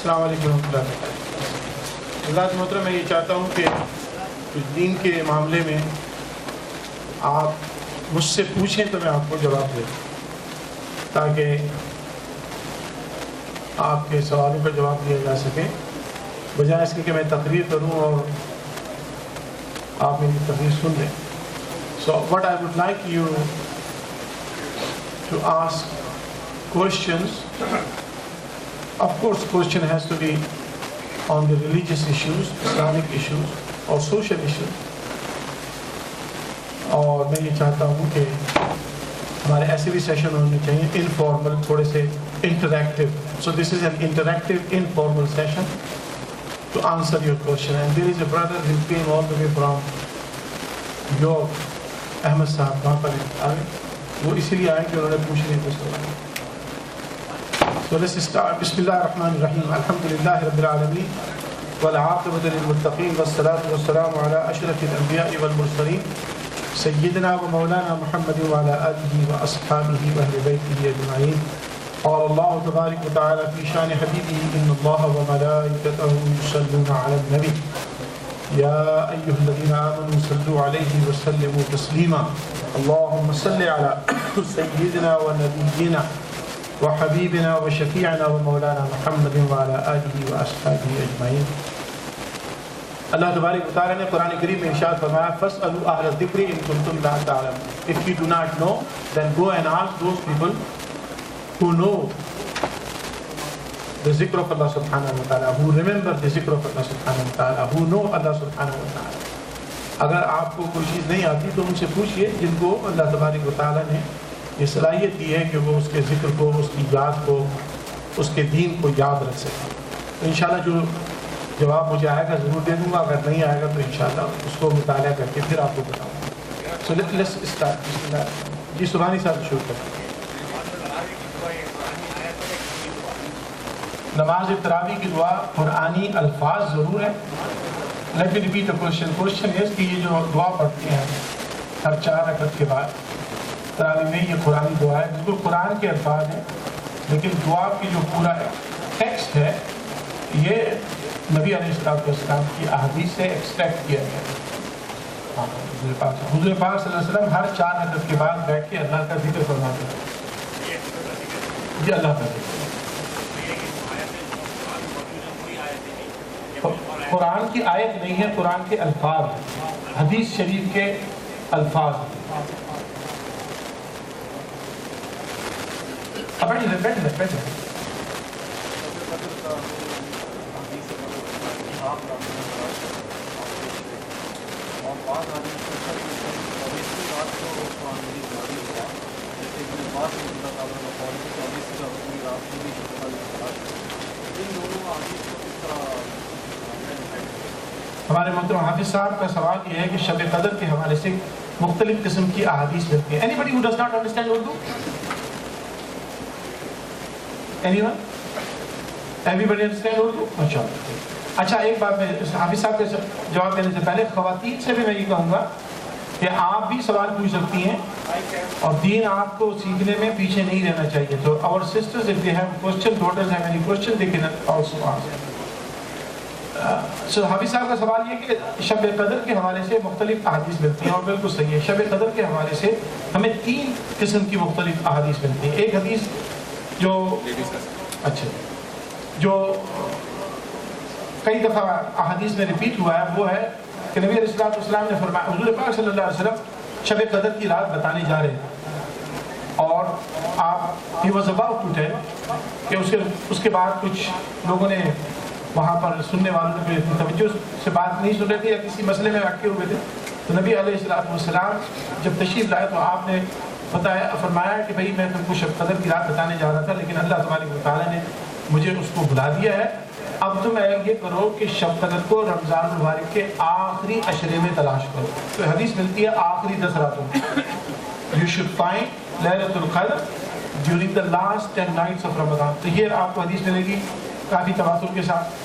السلام علیکم ورحمۃ اللہ وبرکاتہ۔ حضرات محترم، میں یہ چاہتا ہوں کہ دین کے معاملے میں آپ مجھ سے پوچھیں تو میں آپ کو جواب دوں، تاکہ آپ کے سوالوں کا جواب دیا جا سکے، بجائے اس کے کہ میں تقریر کروں اور آپ میری تقریر سن لیں۔ So what I would like you to ask questions. Of course, question has to be on the religious issues, Islamic issues or social issues. اور میں یہ چاہتا ہوں کہ ہمارے ایسے بھی سیشن ہونے چاہیے انفارمل، تھوڑے سے interactive. So this is an interactive informal session to answer your question. And there is a brother who came all the way from York, Ahmed صاحب، وہاں پر آئے. وہ اسی لیے آئے کہ انہوں نے پوچھنے کو سوال. So let's start. بسم اللہ الرحمن الرحیم. الحمد للہ رب العالمین والعاقبۃ للمتقین والصلاۃ والسلام علی اشرف الانبیاء والمرسلین سیدنا و مولانا محمد وعلی آلہ واصحابہ واہل بیتہ اجمعین. قال اللہ تبارک وتعالی فی شان حبیبہ ان اللہ وملائکتہ یصلون علی النبی یا ایھا الذین آمنوا صلوا علیہ وسلموا تسلیما. اللهم صل علی سیدنا و نبینا وحبیبنا وشفیعنا ومولانا محمد وعلی آلہ واصحابہ اجمعین. اللہ تبارک و تعالی نے قرآن کریم میں ارشاد فرمایا فَاسْأَلُوا أَهْلَ الذِّكْرِ إِن كُنتُمْ لَا تَعْلَمُونَ. If you do not know, then go and ask those people who know the zikr of Allah subhanahu wa ta'ala, who remember the zikr of Allah subhanahu wa ta'ala, who know Allah subhanahu wa ta'ala. اگر آپ کو کوئی چیز نہیں آتی تو ان سے پوچھئے جن کو اللہ تبارک و تعالی نے یہ صلاحیت دی ہے کہ وہ اس کے ذکر کو، اس کی یاد کو، اس کے دین کو یاد رکھ سکیں. تو انشاءاللہ جو جواب مجھے آئے گا ضرور دے دوں گا، اگر نہیں آئے گا تو انشاءاللہ اس کو مطالعہ کر کے پھر آپ کو بتاؤں گا. So let's start. بسم اللہ. جی سبحانی صاحب شروع کریں. نماز تراویح کی دعا قرآنی الفاظ ضرور ہے. Let me repeat the question. Question ہے کہ یہ جو دعا پڑھتے ہیں ہر 4 رکعت کے بعد تراویح میں، یہ قرآنی دعا ہے، بالکل قرآن کے الفاظ ہیں، لیکن دعا کی جو پورا ٹیکسٹ ہے یہ نبی علیہ السلام کی احادیث سے ایکسٹریکٹ کیا گیا ہے. حضور پاک صلی اللہ علیہ وسلم ہر 4 رکعت کے بعد بیٹھ کے اللہ کا ذکر فرماتے ہیں. یہ اللہ کا ذکر قرآن کی آیت نہیں ہے، قرآن کے الفاظ ہیں، حدیث شریف کے الفاظ ہیں. ہمارے محترم حافظ صاحب کا سوال یہ ہے کہ شب قدر کے حوالے سے مختلف قسم کی احادیث ملتی ہیں. Anybody who does not understand Urdu? Anyone? Everybody understand Urdu? اچھا ایک بات میں حافظ صاحب کے جواب دینے سے پہلے خواتین سے بھی میں یہ کہوں گا کہ آپ بھی سوال پوچھ سکتی ہیں اور دین آپ کو سیکھنے میں پیچھے نہیں رہنا چاہیے. تو our sisters, if they have question, daughters have any question, they can also ask. حافظ صاحب کا سوال یہ کہ شب قدر کے حوالے سے مختلف احادیث ملتی ہیں، اور بالکل صحیح ہے. شب قدر کے حوالے سے ہمیں 3 قسم کی مختلف احادیث ملتی ہیں. ایک حدیث جو کئی دفعہ احادیث میں ریپیٹ ہوا ہے وہ ہے کہ نبی علیہ السلام نے فرمایا، حضور پاک صلی اللہ علیہ وسلم شب قدر کی رات بتانے جا رہے ہیں اور آپ he was about to tell کہ اس کے بعد کچھ لوگوں نے وہاں پر سننے والوں نے توجہ سے بات نہیں سن رہے تھے یا کسی مسئلے میں اٹکے ہوئے تھے. تو نبی علیہ السلام جب تشریف لائے تو آپ نے فرمایا کہ بھئی میں تم کو شب قدر کی رات بتانے جا رہا تھا، لیکن اللہ تبارک و تعالیٰ نے مجھے اس کو بلا دیا ہے. اب تم یہ کرو کہ شب قدر کو رمضان المبارک کے آخری عشرے میں تلاش کرو. تو حدیث ملتی ہے آخری 10 راتوں میں. You should find لیلۃ القدر during the last 10 nights of Ramadan. تو یہ آپ کو حدیث ملے گی کافی تواتر کے ساتھ.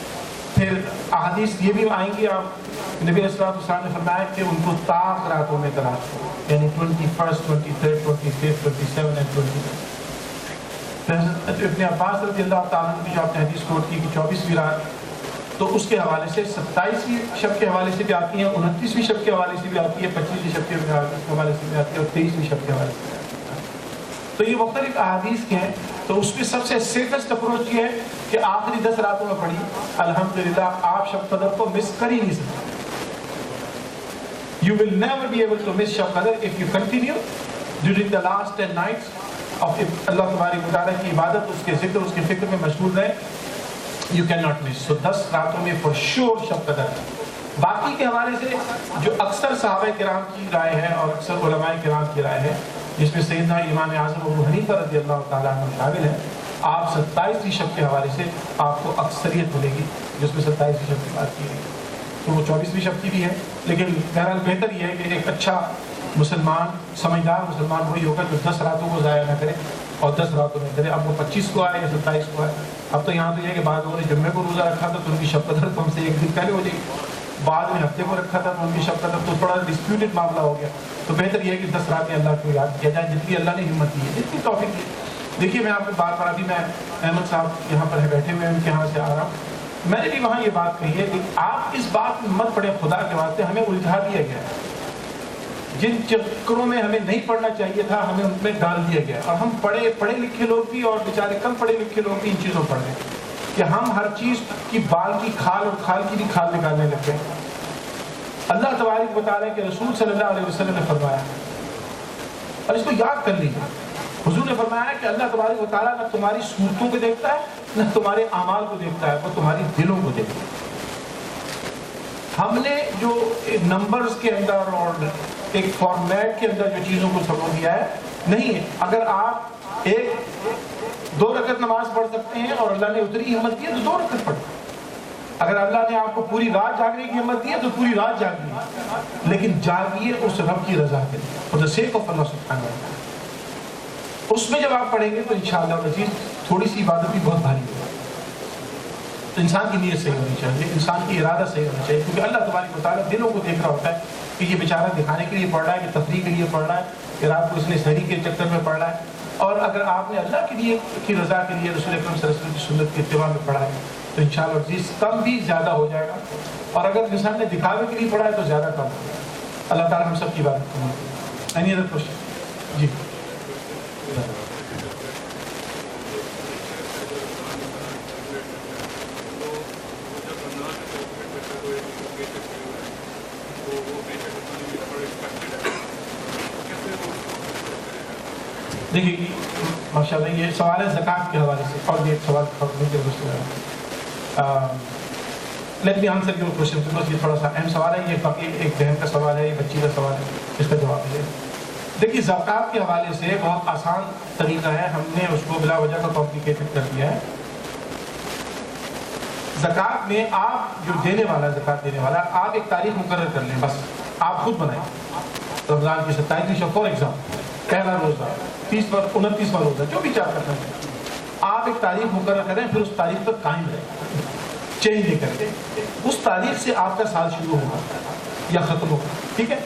پھر احادیث یہ بھی آئیں گی، آپ نبی علیہ السلام نے فرمایا کہ ان کو طاق راتوں میں تلاش کرو، یعنی 21st 23rd 25th 27 and 29. ابن عباس رضی اللہ تعالیٰ عنہ کی جو آپ نے حدیث کوٹ کی کہ 24ویں رات، تو اس کے حوالے سے 27ویں شب کے حوالے سے بھی آتی ہے، 29ویں شب کے حوالے سے بھی آتی ہے، 25ویں شب کے حوالے سے بھی آتی ہے، اور 23ویں شب کے حوالے سے بھی آتی ہے۔ تو یہ مختلف احادیث کے ہیں، تو اس میں سب سے سیفسٹ اپروچ یہ ہے کہ آخری 10 راتوں میں پڑھی الحمدللہ آپ شب قدر کو مس کر ہی نہیں سکتے۔ You will never be able to miss Shab Qadr if you continue during the last 10 nights of اللہ تبارک و تعالیٰ کی عبادت، اس کے ذکر، اس کے فکر میں مشغول رہے۔ You cannot miss. So 10 راتوں میں for sure شب قدر۔ باقی کے حوالے سے جو اکثر صحابہ کرام کی رائے ہے اور اکثر علماء کرام کی رائے ہے، جس میں سیدنا امام اعظم ابو حنیفہ رضی اللہ تعالیٰ عنہ شامل ہے، آپ 27ویں شب کے حوالے سے آپ کو اکثریت ملے گی جس میں 27ویں شب کی بات کی گئی، تو وہ 24ویں شب کی بھی ہے۔ لیکن بہرحال بہتر یہ ہے کہ ایک اچھا مسلمان، سمجھدار مسلمان وہی ہوگا جو 10 راتوں کو ضائع نہ کرے اور 10 راتوں میں کرے، اب وہ 25 کو آئے یا 27 کو آئے۔ اب تو یہاں تو یہ ہے کہ بعض لوگوں نے جمعے کو روزہ رکھا تھا تو ان کی شب قدر تو ہم سے ایک دن پہلے ہو جائے گی، بعد میں ہفتے کو رکھا تھا تو ان کی شب قدر تو تھوڑا ڈسپیوٹڈ معاملہ ہو گیا۔ تو بہتر یہ ہے کہ 10 راتیں اللہ کو یاد کیا جائے، جتنی اللہ نے ہمت دی ہے، جتنی توفیق دی۔ دیکھیے میں آپ کو بار بار، ابھی میں احمد صاحب یہاں پر بیٹھے ہوئے ہیں، ان کے یہاں سے آ رہا ہوں، میں نے بھی وہاں یہ بات کہی ہے کہ آپ اس بات میں مت پڑے، خدا کے واسطے ہمیں الجھا دیا گیا ہے، جن چکروں میں ہمیں نہیں پڑھنا چاہیے تھا ہمیں ان میں ڈال دیا گیا، اور ہم پڑھے لکھے لوگ بھی اور بیچارے کم پڑھے لکھے لوگ بھی ان چیزوں پڑھ رہے ہیں کہ ہم ہر چیز کی بال کی کھال اور کھال کی بھی کھال نکالنے لگ گئے۔ اللہ تبارک و تعالیٰ کے رسول صلی اللہ علیہ وسلم نے فرمایا، اور اس کو یاد کر لیجیے، حضور نے فرمایا کہ اللہ تبارک و تعالیٰ نہ تمہاری صورتوں کو دیکھتا ہے نہ تمہارے اعمال کو دیکھتا ہے، وہ تمہاری دلوں کو دیکھتا ہے۔ ہم نے جو نمبرز کے اندر اور ایک فارمیٹ کے اندر جو چیزوں کو سمجھ دیا ہے نہیں ہے۔ اگر آپ 2 رکعت نماز پڑھ سکتے ہیں اور اللہ نے اتنی ہمت دی ہے تو 2 رکعت پڑھیں۔ اگر اللہ نے آپ کو پوری رات جاگنے کی ہمت دی ہے تو پوری رات جاگیے، لیکن جاگیے اس رب کی رضا کے لیے، for the sake of اللہ سبحانہ و تعالیٰ۔ اس میں جب آپ پڑھیں گے تو انشاءاللہ العزیز تھوڑی سی عبادت بھی بہت بھاری ہوگی۔ تو انسان کی نیت صحیح ہونی چاہیے، انسان کی ارادہ صحیح ہونا چاہیے، کیونکہ اللہ تبارک و تعالیٰ دلوں کو دیکھ رہا ہوتا ہے کہ یہ بیچارہ دکھانے کے لیے پڑھ رہا ہے کہ تفریح کے لیے پڑھ رہا ہے کہ رات کو اس نے سحری کے چکر میں پڑھ رہا ہے۔ اور اگر آپ نے اللہ کے لیے کی رضا کے لیے رسول اکرم صلی اللہ علیہ وسلم کی سنت کی اتباع میں پڑھا ہے تو انشاءاللہ عزیز کم بھی زیادہ ہو جائے گا، اور اگر انسان نے دکھاوے کے لیے پڑھا ہے تو زیادہ کم ہو جائے گا۔ اللہ تعالیٰ ہم سب کی بات کریں۔ Any other question? جی دیکھیے ماشاءاللہ یہ سوال ہے زکوٰۃ کے حوالے سے، اور یہ سوال let me answer your question because یہ تھوڑا سا اہم سوال ہے، یہ ایک بہن کا سوال ہے، یہ بچی کا سوال ہے، اس کا جواب ہے۔ دیکھیے زکوٰۃ کے حوالے سے بہت آسان طریقہ ہے، ہم نے اس کو بلا وجہ کا کمپلیکیٹڈ کر دیا ہے۔ زکوٰۃ میں آپ جو دینے والا، زکوٰۃ دینے والا، آپ ایک تاریخ مقرر کر لیں، بس آپ خود بنائیں۔ رمضان کی 27ویں شب فار ایگزامپل، پہلا روزہ، 30واں 29واں روزہ، جو بھی چاہ کرنا ہے، آپ ایک تاریخ مقرر کریں، پھر اس تاریخ پر قائم رہیں، چینج نہیں کرتے۔ اس تاریخ سے آپ کا سال شروع ہوگا یا ختم ہوگا، ٹھیک ہے؟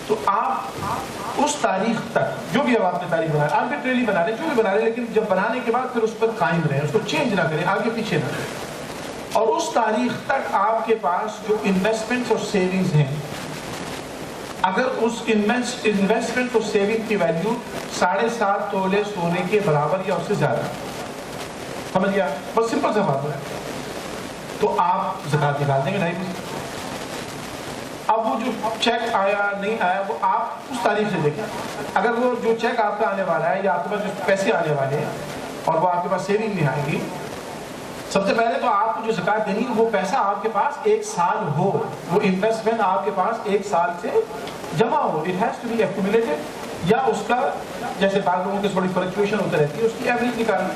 تو آپ اس تاریخ تک جو بھی اب آپ نے تاریخ بنایا، آربیٹریلی بنا لیں، جو بھی بنا لیں، لیکن جب بنانے کے بعد پھر اس پر قائم رہیں، اس کو چینج نہ کریں، آگے پیچھے نہ کریں۔ اور اس تاریخ تک آپ کے پاس جو انویسٹمنٹس اور سیونگز ہیں، اگر اس انویسٹمنٹ اور سیونگ کی ویلیو 7.5 تولے سونے کے برابر یا اس سے زیادہ، سمجھ گیا؟ بس سمپل سا بات ہے، تو آپ زکوٰۃ نکال دیں گے 2.5%۔ اب وہ جو چیک آیا نہیں آیا وہ آپ اس تاریخ سے دیکھیں۔ اگر وہ جو چیک آپ کا آنے والا ہے یا آپ کے پاس جو پیسے آنے والے ہیں اور وہ آپ کے پاس سیونگ نہیں آئے گی، سب سے پہلے تو آپ کو جو زکوٰۃ دینی ہے وہ پیسہ آپ کے پاس 1 سال ہو، وہ انویسٹمنٹ آپ کے پاس 1 سال سے جمع ہو، it has to be accumulated, یا اس کا جیسے بعض لوگوں کی تھوڑی فلکچویشن ہوتا رہتی ہے، اس کی ایوریج نکالنا۔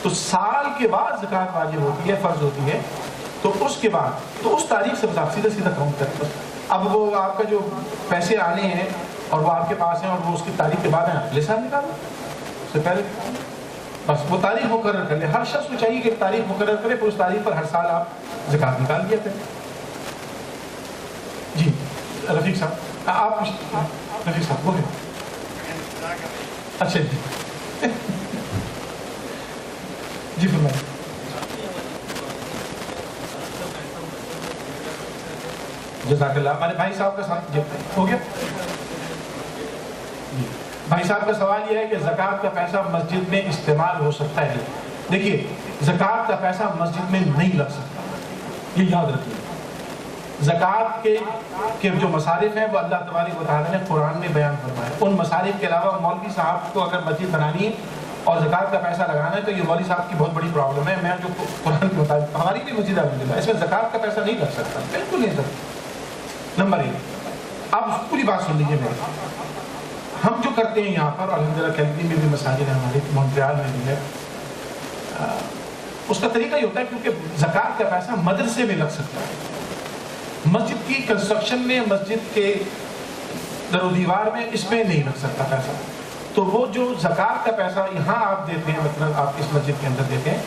تو سال کے بعد زکوٰۃ واجب ہوتی ہے، فرض ہوتی ہے، تو اس کے بعد تو اس تاریخ سے آپ سیدھا سیدھا کاؤنٹ کریں۔ اب وہ آپ کا جو پیسے آنے ہیں اور وہ آپ کے پاس ہیں اور وہ اس کی تاریخ کے بعد ہیں، اگلے سال نکالو، اس سے پہلے بس وہ تاریخ مقرر کر لیں۔ ہر شخص کو چاہیے کہ تاریخ مقرر کرے، پھر اس تاریخ پر ہر سال آپ زکوٰۃ نکال دیا کریں۔ جی رفیق صاحب، آپ رفیق صاحب بولیں۔ اچھا جی جی فرمائیں. جزاک اللہ. ہمارے بھائی صاحب کا ساتھ ہو گیا. بھائی صاحب کا سوال یہ ہے کہ زکوٰۃ کا پیسہ مسجد میں استعمال ہو سکتا ہے؟ دیکھیے زکوٰۃ کا پیسہ مسجد میں نہیں لگ سکتا، یہ یاد رکھیے. زکوٰۃ کے جو مصارف ہیں وہ اللہ تبارک و تعالیٰ نے قرآن میں بیان فرمایا. ان مصارف کے علاوہ مولوی صاحب کو اگر مسجد بنانی ہے اور زکوٰۃ کا پیسہ لگانا ہے تو یہ مولوی صاحب کی بہت بڑی پرابلم ہے. میں جو قرآن کے مطابق، ہماری بھی مسجد الحمدللہ، اس میں زکوٰۃ کا پیسہ نہیں لگ سکتا، بالکل نہیں سکتا. نمبر 1. اب پوری بات سن لیجیے میری. ہم جو کرتے ہیں یہاں پر الحمدللہ کیلگری میں بھی مساجد ہے ہماری، مونٹریال میں بھی ہے، اس کا طریقہ یہ ہوتا ہے کیونکہ زکوٰۃ کا پیسہ مدرسے میں لگ سکتا ہے. مسجد کی کنسٹرکشن میں، مسجد کے در و دیوار میں، اس میں نہیں لگ سکتا پیسہ. تو وہ جو زکوٰۃ کا پیسہ یہاں آپ دیتے ہیں، مطلب آپ اس مسجد کے اندر دیتے ہیں،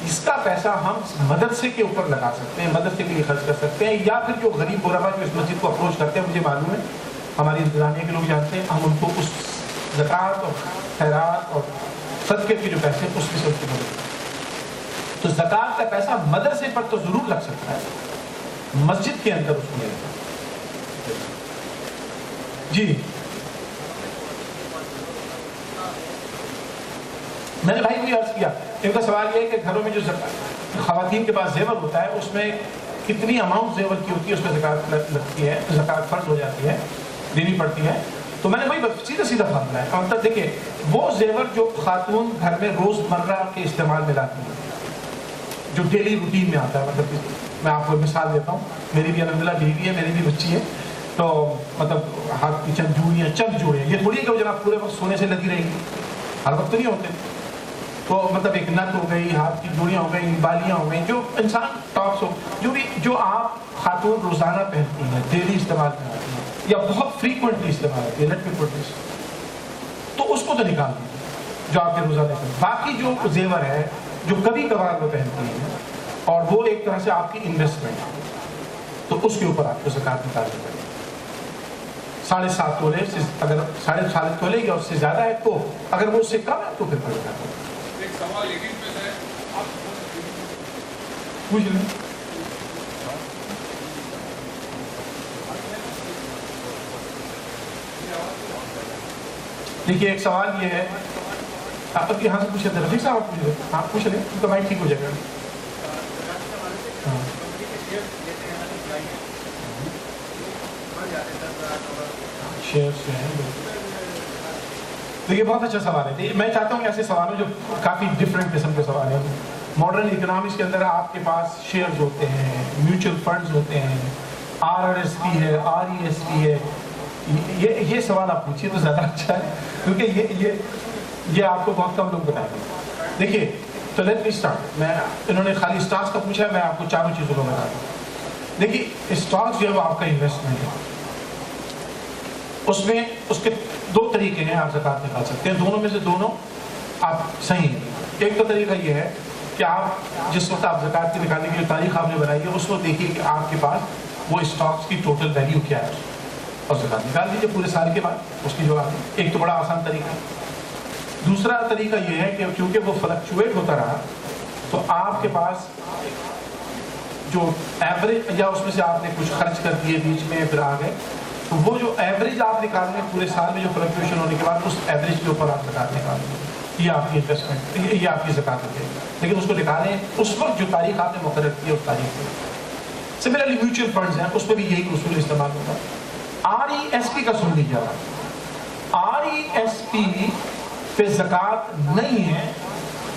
اس کا پیسہ ہم مدرسے کے اوپر لگا سکتے ہیں، مدرسے کے لیے خرچ کر سکتے ہیں. یا پھر جو غریب غربا جو اس مسجد کو اپروچ کرتے ہیں، مجھے معلوم ہے ہماری انتظامیہ کے لوگ جانتے ہیں، ہم ان کو اس زکوٰۃ اور خیرات اور صدقے کے جو پیسے اس میں سے اس کی مدد. تو زکوٰۃ کا پیسہ مدرسے پر تو ضرور لگ سکتا ہے، مسجد کے اندر اس کو لے جائے. جی میں نے بھائی بھی عرض کیا، ان کا سوال یہ ہے کہ گھروں میں جو خواتین کے پاس زیور ہوتا ہے اس میں کتنی اماؤنٹ زیور کی ہوتی ہے، اس میں زکوٰۃ لگتی ہے، زکوٰۃ فرض ہو جاتی ہے، دینی پڑتی ہے. تو میں نے وہی سیدھا سیدھا فارمولہ ہے. مطلب دیکھیں وہ زیور جو خاتون گھر میں روز مرہ کے استعمال میں لاتی ہے، جو ڈیلی روٹین میں آتا ہے، مطلب میں آپ کو مثال دیتا ہوں، میری بھی الحمدللہ بیوی ہے، میری بھی بچی ہے، تو مطلب ہاتھ کی چند جوڑیاں، چند جوڑیاں، یہ تھوڑی ہے کہ وہ جناب پورے وقت سونے سے لگی رہے گی، ہر وقت نہیں ہوتے. تو مطلب ایک نت ہو گئی، ہاتھ کی جوڑیاں ہو گئی، بالیاں ہو گئیں، جو انسان ٹاپس ہو، جو آپ خاتون روزانہ پہنتی ہیں، ڈیلی استعمال کرتی ہیں یا بہت فریکوینٹلی استعمال ہوتی ہے، لیٹ می پٹ دس، تو اس کو تو نکال دیجیے جو آپ کے روزانہ پہنتے. باقی جو زیور ہے جو کبھی کبھار وہ پہنتی ہیں اور وہ ایک طرح سے آپ کی انویسٹمنٹ ہے، تو اس کے اوپر آپ کو زکوٰۃ نکالنی پڑے. 7.5 تولے، اگر 7.5 تولے یا اس سے زیادہ ہے تو، اگر وہ اس سے کم ہے تو پھر پڑے گا. ایک سوال لیکن میں ہے، آپ پوچھ لیں. دیکھیے ایک سوال یہ ہے، آپ یہاں سے پوچھے تھے رفیق صاحب، آپ پوچھ لیں. ہاں پوچھ لیں تو بھائی ٹھیک ہو جائے گا. شیئر سے تو یہ بہت اچھا سوال ہے. میں چاہتا ہوں کہ ایسے سوال جو کافی ڈفرینٹ قسم کے سوال ہیں. ماڈرن اکنامکس کے اندر آپ کے پاس شیئرز ہوتے ہیں، میوچل فنڈز ہوتے ہیں، RRSP ہے، RESP ہے. یہ سوال آپ پوچھیے تو زیادہ اچھا ہے، کیونکہ یہ آپ کو بہت کم لوگ بتائیں گے. دیکھیے تو لیٹ می اسٹارٹ. انہوں نے خالی اسٹاکس کا پوچھا ہے، میں آپ کو چاروں چیزوں کو بتا دوں. دیکھیے اسٹاکس جو ہے وہ آپ کا انویسٹمنٹ ہے، اس میں اس کے 2 طریقے ہیں آپ زکوٰۃ نکال سکتے ہیں. دونوں میں سے دونوں آپ صحیح ہیں. ایک تو طریقہ یہ ہے کہ آپ جس وقت آپ زکوٰۃ کی نکالنے کی جو تاریخ آپ نے بنائی ہے اس وقت دیکھیے کہ آپ کے پاس وہ اسٹاکس کی ٹوٹل ویلیو کیا ہے اور زکوٰۃ نکال دیجیے پورے سال کے بعد اس کی جو آپ. ایک تو بڑا آسان طریقہ ہے. دوسرا طریقہ یہ ہے کہ کیونکہ وہ فلکچویٹ ہوتا رہا تو آپ کے پاس جو ایوریج، یا اس میں سے آپ نے کچھ خرچ کر دیے بیچ میں پھر آ گئے، تو وہ جو ایوریج آپ نکال رہے ہیں پورے سال میں جو فلکچویشن ہونے کے بعد اس ایوریج کے اوپر آپ زکوٰۃ نکال رہے ہیں. یہ آپ کی انویسٹمنٹ، یہ آپ کی زکوٰۃ ہوتی ہے. لیکن اس کو نکالیں اس وقت جو تاریخ آپ نے مقرر کی ہے اس تاریخ پہ. سملرلی میوچل فنڈز ہیں، اس پہ بھی یہی اصول استعمال ہوتا ہے. RESP کا سن لیجیے. RESP پہ زکوٰۃ نہیں ہے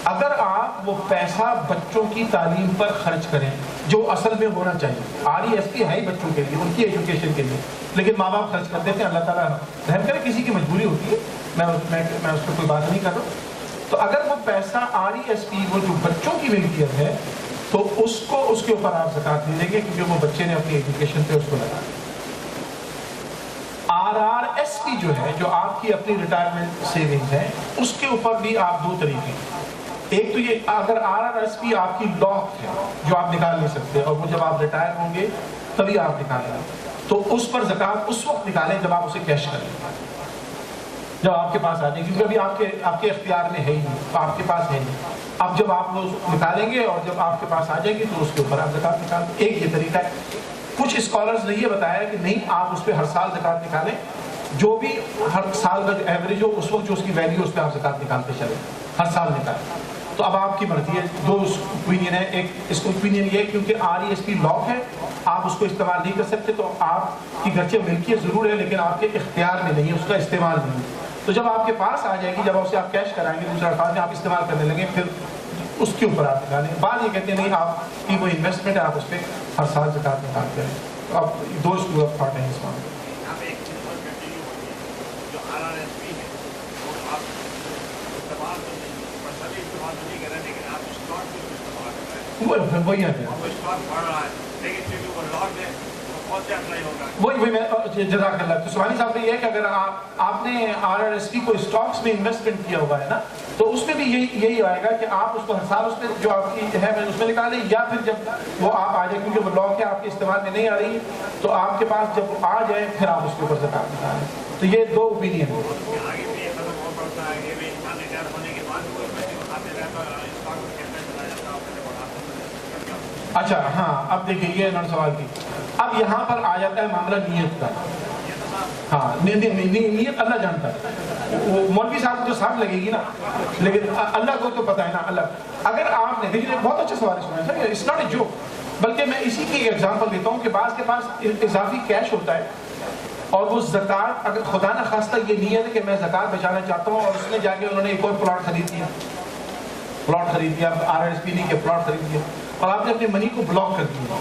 اگر آپ وہ پیسہ بچوں کی تعلیم پر خرچ کریں جو اصل میں ہونا چاہیے. RESP ہے ہی بچوں کے لیے، ان کی ایجوکیشن کے لیے، لیکن ماں باپ خرچ کر دیتے ہیں. اللہ تعالیٰ رحم کرے، کسی کی مجبوری ہوتی ہے، میں اس پہ کوئی بات نہیں کر رہا. تو اگر وہ پیسہ RESP وہ جو بچوں کی ملکیت ہے تو اس کے اوپر آپ زکوٰۃ نہیں دیں گے، کیونکہ وہ بچے نے اپنی ایجوکیشن پہ اس کو لگا دیا. RRSP جو ہے، جو آپ کی اپنی ریٹائرمنٹ سیونگز ہے، اس کے اوپر بھی آپ 2 طریقے ہیں. ایک تو یہ اگر RRSP آپ کی لاک ہے جو آپ نکال نہیں سکتے اور وہ جب آپ ریٹائر ہوں گے تبھی آپ نکالیں، تو اس پر زکوٰۃ اس وقت نکالیں جب آپ اسے کیش کریں. جب آپ کے پاس آ جائے گی، کیونکہ ابھی آپ کے اختیار میں ہے ہی نہیں، تو آپ کے پاس ہے نہیں. اب جب آپ وہ نکالیں گے اور جب آپ کے پاس آ جائے گی تو اس کے اوپر آپ زکوٰۃ نکال دیں. ایک یہ طریقہ ہے. کچھ اسکالرز نے یہ بتایا کہ نہیں، آپ اس پہ ہر سال زکوٰۃ نکالیں، جو بھی ہر سال کا جو ایوریج ہو اس وقت جو اس کی ویلیو اس پہ آپ زکوٰۃ نکالتے چلیں، ہر سال نکالیں. تو اب آپ کی مرضی ہے. دو اوپینین ہے. ایک اس کو اوپینین یہ ہے کیونکہ RESP لاک ہے، آپ اس کو استعمال نہیں کر سکتے، تو آپ کی گرچہ ملکیت ضرور ہے لیکن آپ کے اختیار میں نہیں ہے، اس کا استعمال نہیں ہے. تو جب آپ کے پاس آ جائے گی، جب اسے آپ کیش کرائیں گے دوسرے الفاظ میں آپ استعمال کرنے لگیں، پھر اس کے اوپر آپ نکالیں. بعد یہ کہتے ہیں نہیں، آپ کی کوئی انویسٹمنٹ ہے، آپ اس پہ ہر سال زکوٰۃ نکالتے ہیں. تو اب دو اسکول آف تھاٹ ہیں اس معاملے میں. وہی ہے وہی میں جزاک اللہ. تو سبحانی صاحب نے یہ ہے کہ اگر آپ نے RRSP کو اسٹاکس میں انویسٹمنٹ کیا ہوا ہے نا، تو اس میں بھی یہی آئے گا کہ آپ اس کو ہر سال اس میں جو آپ کی ہے اس میں نکالیں، یا پھر جب وہ آپ آ جائے، کیونکہ وہ لاک ہے آپ کے استعمال میں نہیں آ رہی، تو آپ کے پاس جب آ جائے پھر آپ اس کے اوپر زکوٰۃ نکالیں. تو یہ دو اوپینین ہیں. اچھا ہاں، اب دیکھیے یہ انہوں نے سوال کی. اب یہاں پر آ جاتا ہے معاملہ نیت کا. ہاں نیت اللہ جانتا ہے. وہ مولوی صاحب کو تو صاحب لگے گی نا، لیکن اللہ کو تو پتہ ہے نا. اللہ اگر آپ نے دیکھیے، بہت اچھا سوال ہے سر، اٹس ناٹ اے جوک. بلکہ میں اسی کی ایک ایگزامپل دیتا ہوں کہ بعض کے پاس اضافی کیش ہوتا ہے اور وہ زکوٰۃ، اگر خدا نہ خواستہ یہ نیت ہے کہ میں زکوٰۃ بچانا چاہتا ہوں، اور اس نے جا کے انہوں نے ایک اور پلاٹ خرید لیا، RRSP نہیں کہ پلاٹ خرید لیا، اور آپ نے اپنی منی کو بلاک کر دیا.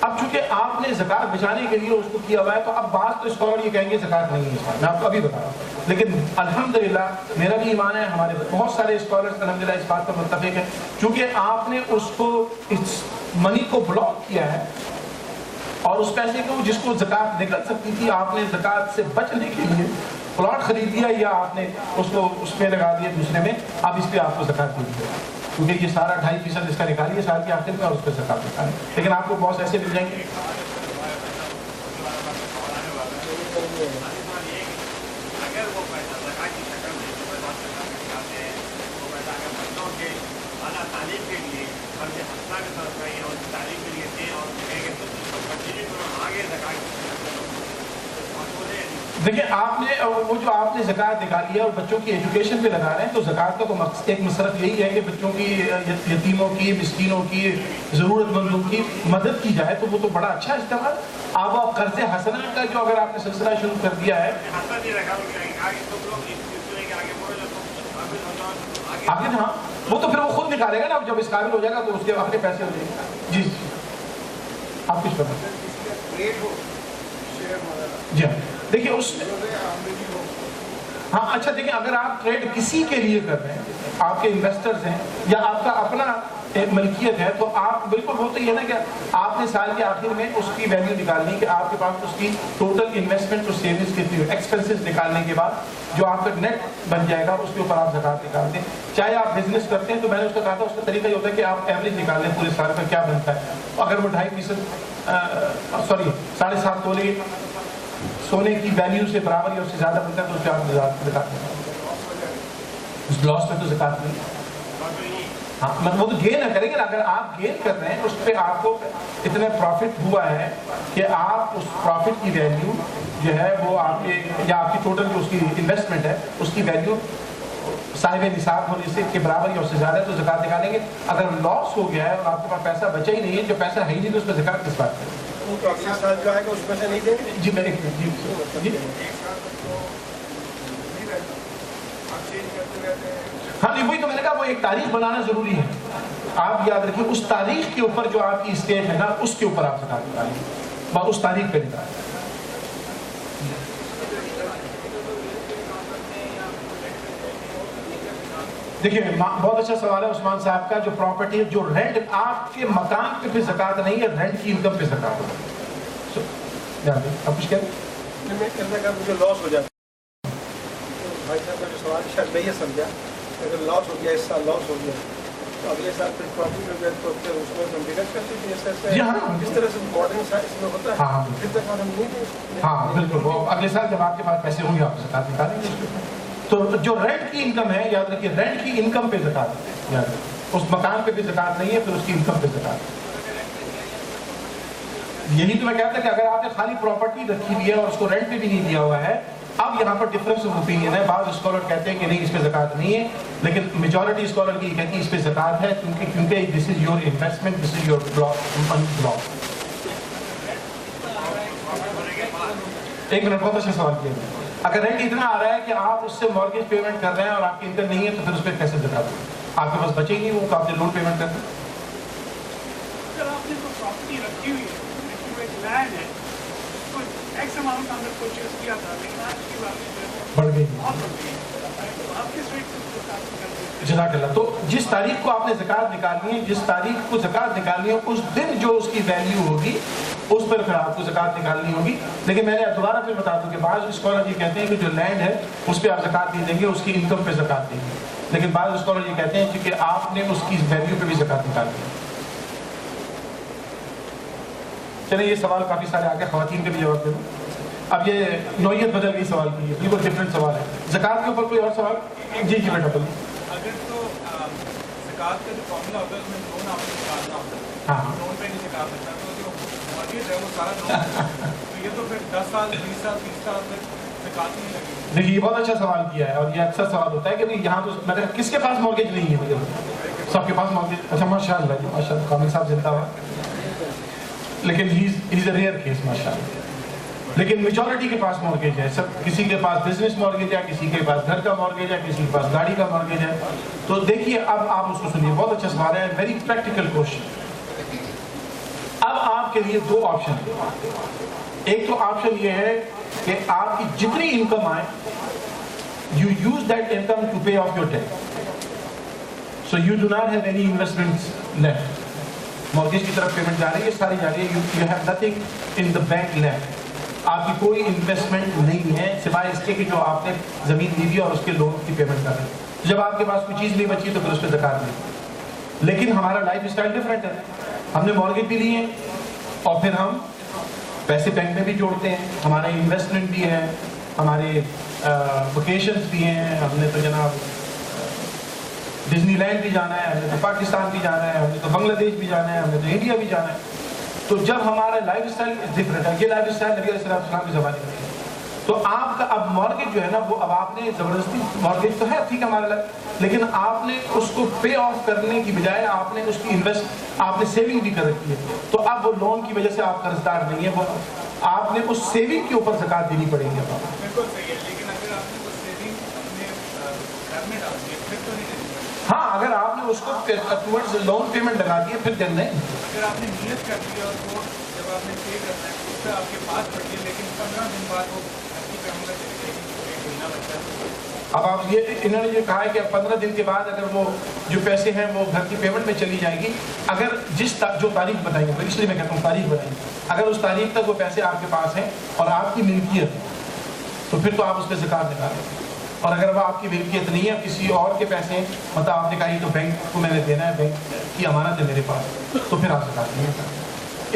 اب چونکہ آپ نے زکوٰۃ بچانے کے لیے اس کو کیا ہوا ہے، تو اب بعض تو اسکالر یہ کہیں گے زکوٰۃ نہیں ہے اس بات، میں آپ کو ابھی بتا رہا ہوں. لیکن الحمدللہ میرا بھی ایمان ہے، ہمارے بہت سارے اسکالرز الحمدللہ اس بات پر متفق ہیں، چونکہ آپ نے اس کو، اس منی کو بلاک کیا ہے، اور اس پیسے کو جس کو زکوٰۃ نکل سکتی تھی، آپ نے زکوٰۃ سے بچنے کے لیے پلاٹ خرید لیا، یا آپ نے اس کو اس پہ لگا دیا دوسرے میں. اب اس پہ آپ کو زکوٰۃ دی ہے، کیونکہ یہ سارا 2.5% اس کا نکالیے سال کے آخر میں، اور اس پہ زکوٰۃ نکالیں. لیکن آپ کو بہت ایسے مل جائیں گے. دیکھیے آپ نے وہ جو آپ نے زکوٰۃ نکالی ہے اور بچوں کی ایجوکیشن پہ لگا رہے ہیں، تو زکوٰۃ کا تو ایک مصرف یہی ہے کہ بچوں کی، یتیموں کی، مسکینوں کی، ضرورت مندوں کی مدد کی جائے. تو وہ تو بڑا اچھا استعمال. آپ قرض حسنہ کا جو اگر آپ نے سلسلہ شروع کر دیا ہے آگے، ہاں وہ تو پھر وہ خود نکالے گا نا، جب اس قابل ہو جائے گا تو اس کے اپنے پیسے ہو جائیں گے. جی آپ کچھ بتائیں. جی ہاں دیکھیے اس، ہاں اچھا دیکھیں، اگر آپ ٹریڈ کسی کے لیے کر رہے ہیں، آپ کے انویسٹرز ہیں یا آپ کا اپنا ملکیت ہے، تو آپ بالکل ہوتا ہی ہے نا کہ آپ نے سال کے آخر میں اس کی ویلیو نکالنی، کہ آپ کے پاس اس کی ٹوٹل انویسٹمنٹ اور سیونگز کتنی ہو. ایکسپینسز نکالنے کے بعد جو آپ کا نیٹ بن جائے گا اس کے اوپر آپ زکوٰۃ نکال دیں. چاہے آپ بزنس کرتے ہیں، تو میں نے اس کو کہا تھا، اس کا طریقہ یہ ہوتا ہے کہ آپ ایوریج نکال لیں پورے سال کا کیا بنتا ہے. اگر وہ 2.5%، سوری 7.5 تولے سونے کی ویلیو سے برابر یا اس سے زیادہ بنتا ہے، تو اس پہ آپ زکوٰۃ نکالیں. اس لاس پہ تو زکوٰۃ نہیں. ہاں وہ تو گین کریں گے. اگر آپ گین کر رہے ہیں اس پہ آپ کو اتنا پروفٹ ہوا ہے کہ آپ اس پروفٹ کی ویلیو جو ہے وہ آپ کے، یا آپ کی ٹوٹل جو اس کی انویسٹمنٹ ہے اس کی ویلیو صاحب نصاب ہونے سے کے برابر یا اس سے زیادہ ہے، تو زکوٰۃ نکالیں گے. اگر لاس ہو گیا ہے اور آپ کے پاس پیسہ بچا ہی نہیں ہے، جو پیسہ ہے ہی نہیں، تو اس پہ زکوٰۃ کس بات ہے؟ تو اگلے سال جو آئے گا اس میں سے نہیں دیں گے. جی میں جی ہاں نہیں، وہی تو میں نے کہا، وہ ایک تاریخ بنانا ضروری ہے. آپ یاد رکھیں اس تاریخ کے اوپر جو آپ کی اسٹیٹ ہے نا، اس کے اوپر آپ زکوٰۃ نکالیں، اس تاریخ پہ نکالیں. دیکھیے بہت اچھا سوال ہے عثمان صاحب کا. جو پراپرٹی ہے، جو رینٹ، آپ کے مکان پہ پھر زکوٰۃ نہیں ہے، رینٹ کی انکم پہ زکوٰۃ ہے. آپ کچھ کہہ رہے ہیں؟ مجھے لاس ہو جاتا ہے. بھائی صاحب کا جو سوال شاید میں یہ سمجھا، اگر لاس ہو گیا، اس سال لاس ہو گیا، تو اگلے سال پھر پروفٹ ہو گیا، تو پھر اس میں ہم ڈیڈکٹ کرتے ہیں. اس طرح سے گورنمنٹ سائز میں ہوتا ہے. ہاں پھر تک ہم نہیں دیں. ہاں بالکل. وہ اگلے سال جب آپ کے پاس پیسے ہوں گے آپ زکوٰۃ نکالیں گے. تو تو جو رینٹ کی انکم ہے یاد رکھیے رینٹ کی انکم پہ زکات ہے، یاد رکھیے اس مکان پہ بھی زکات نہیں ہے، پھر اس کی انکم پہ زکات ہے۔ یہی تو میں کہتا کہ اگر آپ نے خالی پراپرٹی رکھی ہوئی ہے اور اس کو رینٹ پہ بھی نہیں دیا ہوا ہے، اب یہاں پر ڈفرینس آف اوپینین ہے، بعض اسکالر کہتے ہیں کہ نہیں اس پہ زکات نہیں ہے، لیکن میجورٹی اسکالر کی کہتی ہے اس پہ زکات ہے، کیونکہ this is your investment, this is your block. ایک منٹ، بہت اچھا سوال کیا ہے۔ اگر رینٹ اتنا آ رہا ہے کہ آپ اس سے مارگیج پیمنٹ کر رہے ہیں اور آپ کی انکم نہیں ہے، تو پھر اس پہ کیسے زکات ہے؟ آپ کے پاس بچے ہی نہیں وہ کہ آپ نے لون پیمنٹ کرنا۔ اگر آپ نے کوئی پراپرٹی رکھی ہوئی ہے، ایک لینڈ ہے، اس کو ایکس اماؤنٹ کا اندر پرچیز کیا تھا، لیکن آج کی بات بڑھ گئی بہت بڑھ گئی ہے، تو آپ کس ریٹ سے کرتے ہیں؟ جزاک اللہ۔ تو جس تاریخ کو آپ نے زکات نکالنی ہے، جس تاریخ کو زکات نکالنی ہے، اس دن جو اس کی ویلیو ہوگی اس پر پھر آپ کو زکات نکالنی ہوگی۔ لیکن میں نے دوبارہ پھر بتا دوں کہ بعض اسکالر یہ کہتے ہیں کہ جو لینڈ ہے اس پہ آپ زکات نہیں دیں گے، اس کی انکم پہ زکات دیں گے، لیکن بعض اسکالر یہ کہتے ہیں کہ آپ نے اس کی ویلیو پہ بھی زکات نکالنی ہے۔ چلیں یہ سوال کافی سارے آگے خواتین کے بھی جواب دے دوں۔ اب یہ نوعیت بدل گئی سوال کی، بالکل ڈفرینٹ سوال ہے۔ زکات کے اوپر کوئی اور سوال؟ جی جی بیٹا بولیے۔ اگر تو زکات کا جو فارمولا ہوتا ہے اس میں لون آپ کو نکالنا ہوتا ہے، ہاں لون پہ نہیں نکال سکتا، تو جو مارگیج ہے وہ سارا لون، تو یہ تو پھر 10 سال 20 سال 30 سال تک زکات نہیں لگے گی۔ دیکھیے یہ بہت اچھا سوال کیا ہے، اور یہ اکثر سوال ہوتا ہے کہ یہاں تو میں نے کس کے پاس مارگیج نہیں ہے؟ مجھے سب کے پاس مارگیج۔ اچھا ماشاء اللہ جی، ماشاء اللہ، کامل صاحب زندہ ہوا، لیکن ہی از اے ریئر کیس ماشاء اللہ۔ لیکن میجورٹی کے پاس مارگیج ہے، سب کسی کے پاس بزنس مارگیج ہے، کسی کے پاس گھر کا مارگیج ہے، کسی کے پاس گاڑی کا مارگیج ہے۔ تو دیکھیے اب آپ اس کو سنیے، بہت اچھا سوال ہے، ویری پریکٹیکل کوشچن۔ اب آپ کے لیے دو آپشن ہیں۔ ایک تو آپشن یہ ہے کہ آپ کی جتنی انکم آئے you use that income to pay off your debt, so you do not have any investments left. mortgage کی طرف پیمنٹ جا رہی ہے، ساری جا رہی ہے، you have nothing in the bank left. آپ کی کوئی انویسٹمنٹ نہیں ہے سوائے اس کے کہ جو آپ نے زمین لی ہوئی اور اس کے لون کی پیمنٹ کر رہے ہیں۔ جب آپ کے پاس کوئی چیز نہیں بچی تو پھر اس پہ زکات نہیں۔ لیکن ہمارا لائف اسٹائل ڈفرینٹ ہے، ہم نے مارگیج بھی لی ہے اور پھر ہم پیسے بینک میں بھی جوڑتے ہیں، ہمارا انویسٹمنٹ بھی ہے، ہمارے ویکیشنز بھی ہیں، ہم نے تو جناب ڈزنی لینڈ بھی جانا ہے، ہم نے تو پاکستان بھی جانا ہے، ہم نے تو بنگلہ دیش بھی جانا ہے، ہم نے تو انڈیا بھی جانا ہے۔ تو جب ہمارا لائف اسٹائل ڈفرینٹ ہے، یہ لائف اسٹائل نبی علیہ السلام کے زمانے میں ہے، تو آپ کا اب مارگیج جو ہے نا وہ اب آپ نے زبردستی مارگیج تو ہے ٹھیک ہے ہمارے لائف، لیکن آپ نے اس کو پے آف کرنے کی بجائے آپ نے اس کی آپ نے سیونگ بھی کر رکھی ہے، تو اب وہ لون کی وجہ سے آپ قرض دار نہیں ہے، وہ آپ نے اس سیونگ کے اوپر زکات دینی پڑے گی۔ بالکل صحیح ہے، لیکن اگر آپ نے وہ سیونگ اپنے گھر میں ڈال دی پھر تو نہیں دینی پڑے۔ ہاں اگر آپ نے اس کو ٹورڈز لون پیمنٹ لگا دی ہے پھر دن نہیں۔ اگر آپ نے نیت کر دی اور وہ جب آپ نے پے کرنا ہے اس سے آپ کے پاس پڑی ہے، لیکن 15 دن بعد وہ گھر کی پیمنٹ چلی جائے گی، ایک مہینہ بچتا ہے۔ اب آپ یہ انہوں نے یہ کہا ہے کہ 15 دن کے بعد اگر وہ جو پیسے ہیں وہ گھر کی پیمنٹ میں چلی جائے گی، اگر جو تاریخ بتائیں گے، اس لیے میں کہتا ہوں تاریخ بتائیں گے، اگر اس تاریخ تک وہ پیسے آپ کے پاس ہیں اور آپ کی ملکیت ہے تو پھر تو آپ اس پہ زکات نکالیں، اور اگر وہ آپ کی ملکیت نہیں ہے، کسی اور کے پیسے ہیں، مطلب آپ نے کہا یہ تو بینک کو میں نے دینا ہے، بینک کی امانت ہے میرے پاس، تو پھر آپ زکات نہیں نکالیں۔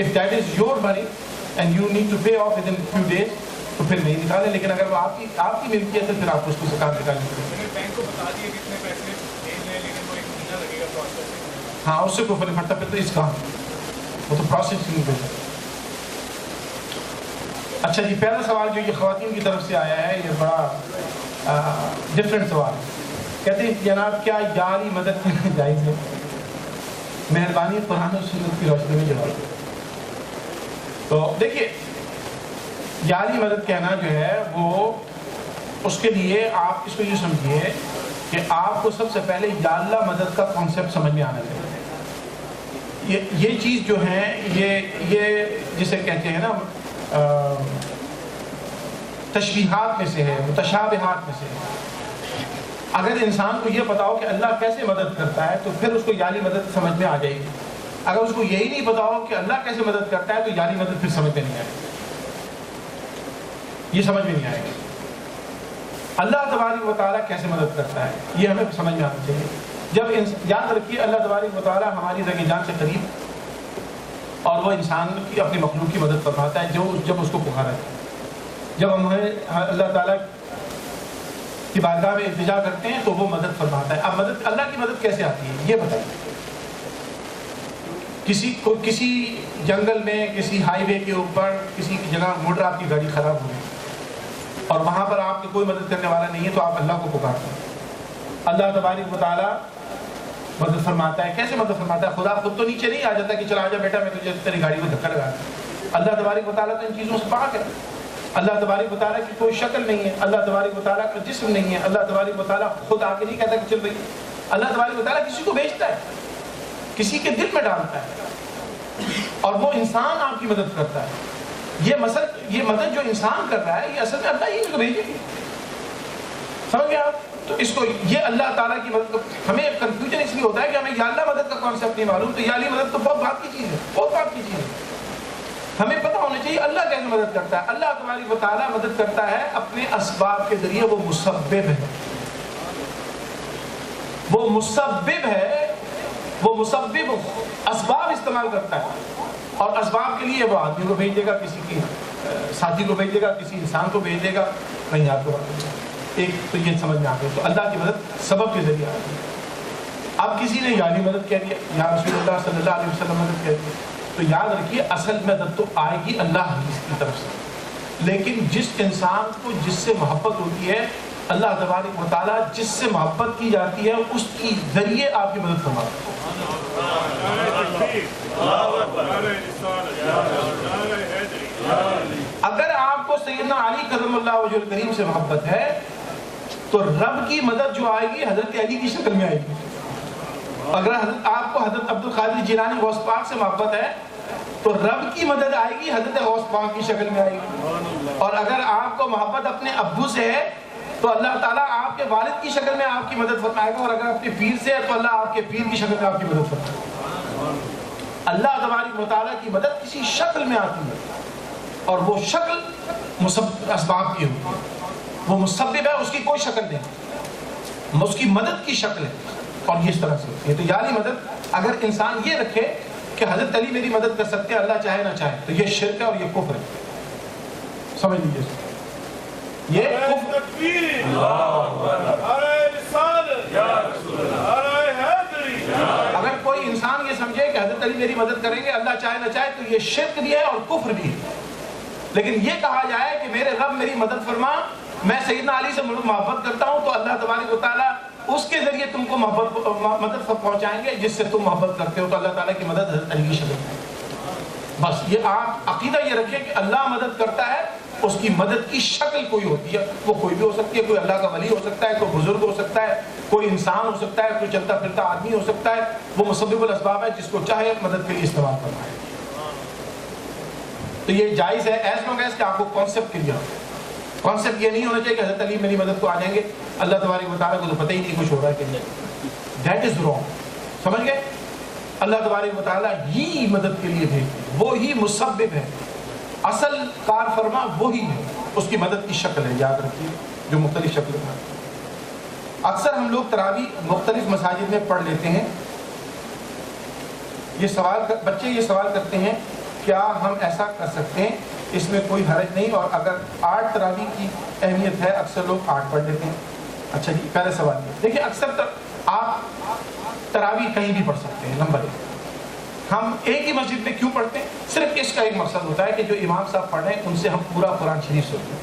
If that is your money and you need to pay off within few days تو پھر نہیں نکالیں، لیکن اگر وہ آپ کی ملکیت ہے پھر آپ کو اس کی زکات نکالنی پڑے گی۔ بینک کو بتا دیے کتنے پیسے بھیجنے ہیں، لیکن وہ ایک مہینہ لگے گا پروسیس۔ ہاں اس سے کوئی فرق پڑتا، پھر تو اس کا وہ تو پروسیسنگ پہ۔ اچھا جی، پہلا سوال جو یہ خواتین کی طرف سے آیا ہے یہ بڑا ڈفرینٹ سوال ہے۔ کہتے ہیں جناب کیا یاری مدد کرنا جائز ہے؟ مہربانی قرآن و سنت کی روشنی میں جواب دیں۔ تو دیکھیے یاری مدد کہنا جو ہے وہ اس کے لیے آپ اس کو یہ سمجھیے کہ آپ کو سب سے پہلے یا اللہ مدد کا کانسیپٹ سمجھ میں آنا چاہیے۔ یہ چیز جو ہے یہ جسے کہتے ہیں نا تشبیہات میں سے ہے، متشابہات میں سے ہے۔ اگر انسان کو یہ بتاؤ کہ اللہ کیسے مدد کرتا ہے تو پھر اس کو یاری مدد سمجھ میں آ جائے گی۔ اگر اس کو یہی نہیں بتاؤ کہ اللہ کیسے مدد کرتا ہے تو یاری مدد پھر سمجھ میں نہیں آئے گی، یہ سمجھ میں نہیں آئے گی۔ اللہ تبارک و تعالیٰ کیسے مدد کرتا ہے یہ ہمیں سمجھ میں آنا چاہیے۔ جب یاد رکھیے اللہ تبارک و تعالیٰ ہماری رگ جان سے قریب اور وہ انسان کی اپنی مخلوق کی مدد فرماتا ہے جب اس کو پکارا ہے۔ جب ہمیں اللہ تعالیٰ کی بارگاہ میں التجا کرتے ہیں تو وہ مدد فرماتا ہے. اب مدد, اللہ کی مدد کیسے آتی ہے یہ بتائیے. کسی جنگل میں, کسی ہائی وے کے اوپر, کسی کی جگہ موٹر آپ کی گاڑی خراب ہو گئی اور وہاں پر آپ کی کوئی مدد کرنے والا نہیں ہے, تو آپ اللہ کو پکارتے ہیں. اللہ تبارک و تعالیٰ مدد فرماتا ہے. کیسے مدد فرماتا ہے؟ خدا خود تو نیچے نہیں آ جاتا کہ چلا آ جا بیٹا میں تجھے تیری گاڑی میں دھکا لگا. اللہ تبارک و تعالیٰ تو ان چیزوں سے پاک ہے. اللہ تبارک و تعالیٰ کی کوئی شکل نہیں ہے, اللہ تبارک و تعالیٰ کا جسم نہیں ہے. اللہ تبارک و تعالیٰ خود آ کے نہیں کہتا کہ چل بھائی. اللہ تبارک و تعالیٰ کسی کو بھیجتا ہے, کسی کے دل میں ڈالتا ہے, اور وہ انسان آپ کی مدد کرتا ہے. یہ مدد جو انسان کر رہا ہے یہ اصل میں اللہ ہی کو بھیجے گی. سمجھ گئے آپ؟ تو اس کو یہ اللہ تعالیٰ کی مدد, ہمیں کنفیوژن اس لیے ہوتا ہے کہ ہمیں یا اللہ مدد کا کانسیپٹ نہیں معلوم. تو یا اللہ مدد تو بہت بات کی چیز ہے, بہت بات کی چیز ہے. ہمیں پتہ ہونا چاہیے اللہ کیسے مدد کرتا ہے. اللہ تبارک و تعالیٰ مدد کرتا ہے اپنے اسباب کے ذریعے. وہ مسبب ہے, وہ مسبب ہے, وہ مسبب اسباب استعمال کرتا ہے. اور اسباب کے لیے وہ آدمی کو بھیج دے گا, کسی کی ساتھی کو بھیج دے گا, کسی انسان کو بھیج دے گا. نہیں آپ کو ایک تو یہ سمجھ میں آ گئی. تو اللہ کی مدد سبب کے ذریعے آتی ہے. اب کسی نے یعنی مدد کہہ دیا, یا رسول اللہ صلی اللہ علیہ وسلم مدد کہہ دیا, تو یاد رکھیے اصل مدد تو آئے گی اللہ کی طرف سے. لیکن جس انسان کو جس سے محبت ہوتی ہے, اللہ تبارک و تعالیٰ جس سے محبت کی جاتی ہے اس کی ذریعے آپ کی مدد فرماتا ہے. اگر آپ کو سیدنا علی کرم اللہ وجہ الکریم سے محبت ہے تو رب کی مدد جو آئے گی حضرت علی کی شکل میں آئے گی. اگر آپ کو حضرت عبد القادر جیلانی غوث پاک سے محبت ہے تو رب کی مدد آئے گی حضرت غوث پاک کی شکل میں آئے گی. اور اگر آپ کو محبت اپنے ابو سے ہے تو اللہ تعالیٰ آپ کے والد کی شکل میں آپ کی مدد فرمائے گا. اور اگر اپنے پیر سے ہے تو اللہ آپ کے پیر کی شکل میں آپ کی مدد فرمائے گا. اللہ تبارک و تعالیٰ کی مدد کسی شکل میں آتی ہے, اور وہ شکل اسباب کی ہوتی ہے. وہ مسبب ہے, اس کی کوئی شکل نہیں, اس کی مدد کی شکل ہے, اور یہ اس طرح سے ہوتی ہے. تو یعنی مدد اگر انسان یہ رکھے کہ حضرت علی میری مدد کر سکتے ہیں اللہ چاہے نہ چاہے, تو یہ شرک ہے اور یہ کفر ہے. سمجھ لیجیے یہ اگر کوئی انسان یہ سمجھے کہ حضرت علی میری مدد کریں گے اللہ چاہے نہ چاہے, تو یہ شرک بھی ہے اور کفر بھی ہے. لیکن یہ کہا جائے کہ میرے رب میری مدد فرما, میں سیدنا علی سے محبت کرتا ہوں, تو اللہ تبارک و تعالیٰ اس کے ذریعے تم کو مدد پہنچائیں گے جس سے تم محبت کرتے ہو. تو اللہ تعالیٰ کی مدد حضرت علی کی شکل میں. بس یہ آپ عقیدہ یہ رکھیں کہ اللہ مدد کرتا ہے, اس کی مدد کی شکل کوئی ہوتی ہے, وہ کوئی بھی ہو سکتی ہے. کوئی اللہ کا ولی ہو سکتا ہے, کوئی بزرگ ہو سکتا ہے, کوئی انسان ہو سکتا ہے, کوئی چلتا پھرتا آدمی ہو سکتا ہے. وہ مسبب الاسباب ہے, جس کو چاہے مدد کے لیے استعمال کرنا ہے. تو یہ جائز ہے ایز لانگ ایز کہ آپ کو کانسیپٹ کلیئر ہو. کانسیپٹ یہ نہیں ہونا چاہیے کہ حضرت علی میری مدد کو آ جائیں گے, اللہ تبارک و تعالیٰ کو تو پتہ ہی نہیں کچھ ہو رہا ہے کہ نہیں. That is wrong. سمجھ گئے؟ اللہ تبارک و تعالیٰ ہی مدد کے لیے بھیجتے, وہ ہی مسبب ہے, اصل کار فرما وہی ہے, اس کی مدد کی شکل ہے. یاد رکھیے جو مختلف شکل ہے. اکثر ہم لوگ تراویح مختلف مساجد میں پڑھ لیتے ہیں. بچے یہ سوال کرتے ہیں کیا ہم ایسا کر سکتے ہیں؟ اس میں کوئی حرج نہیں. اور اگر 8 تراویح کی اہمیت ہے, اکثر لوگ 8 پڑھ لیتے ہیں. اچھا جی, پہلے سوال یہ دیکھیں, اکثر آپ تراویح کہیں بھی پڑھ سکتے ہیں. نمبر 1, ہم ایک ہی مسجد میں کیوں پڑھتے ہیں؟ صرف اس کا ایک مقصد ہوتا ہے کہ جو امام صاحب پڑھ رہے ہیں ان سے ہم پورا قرآن شریف سنتے ہیں.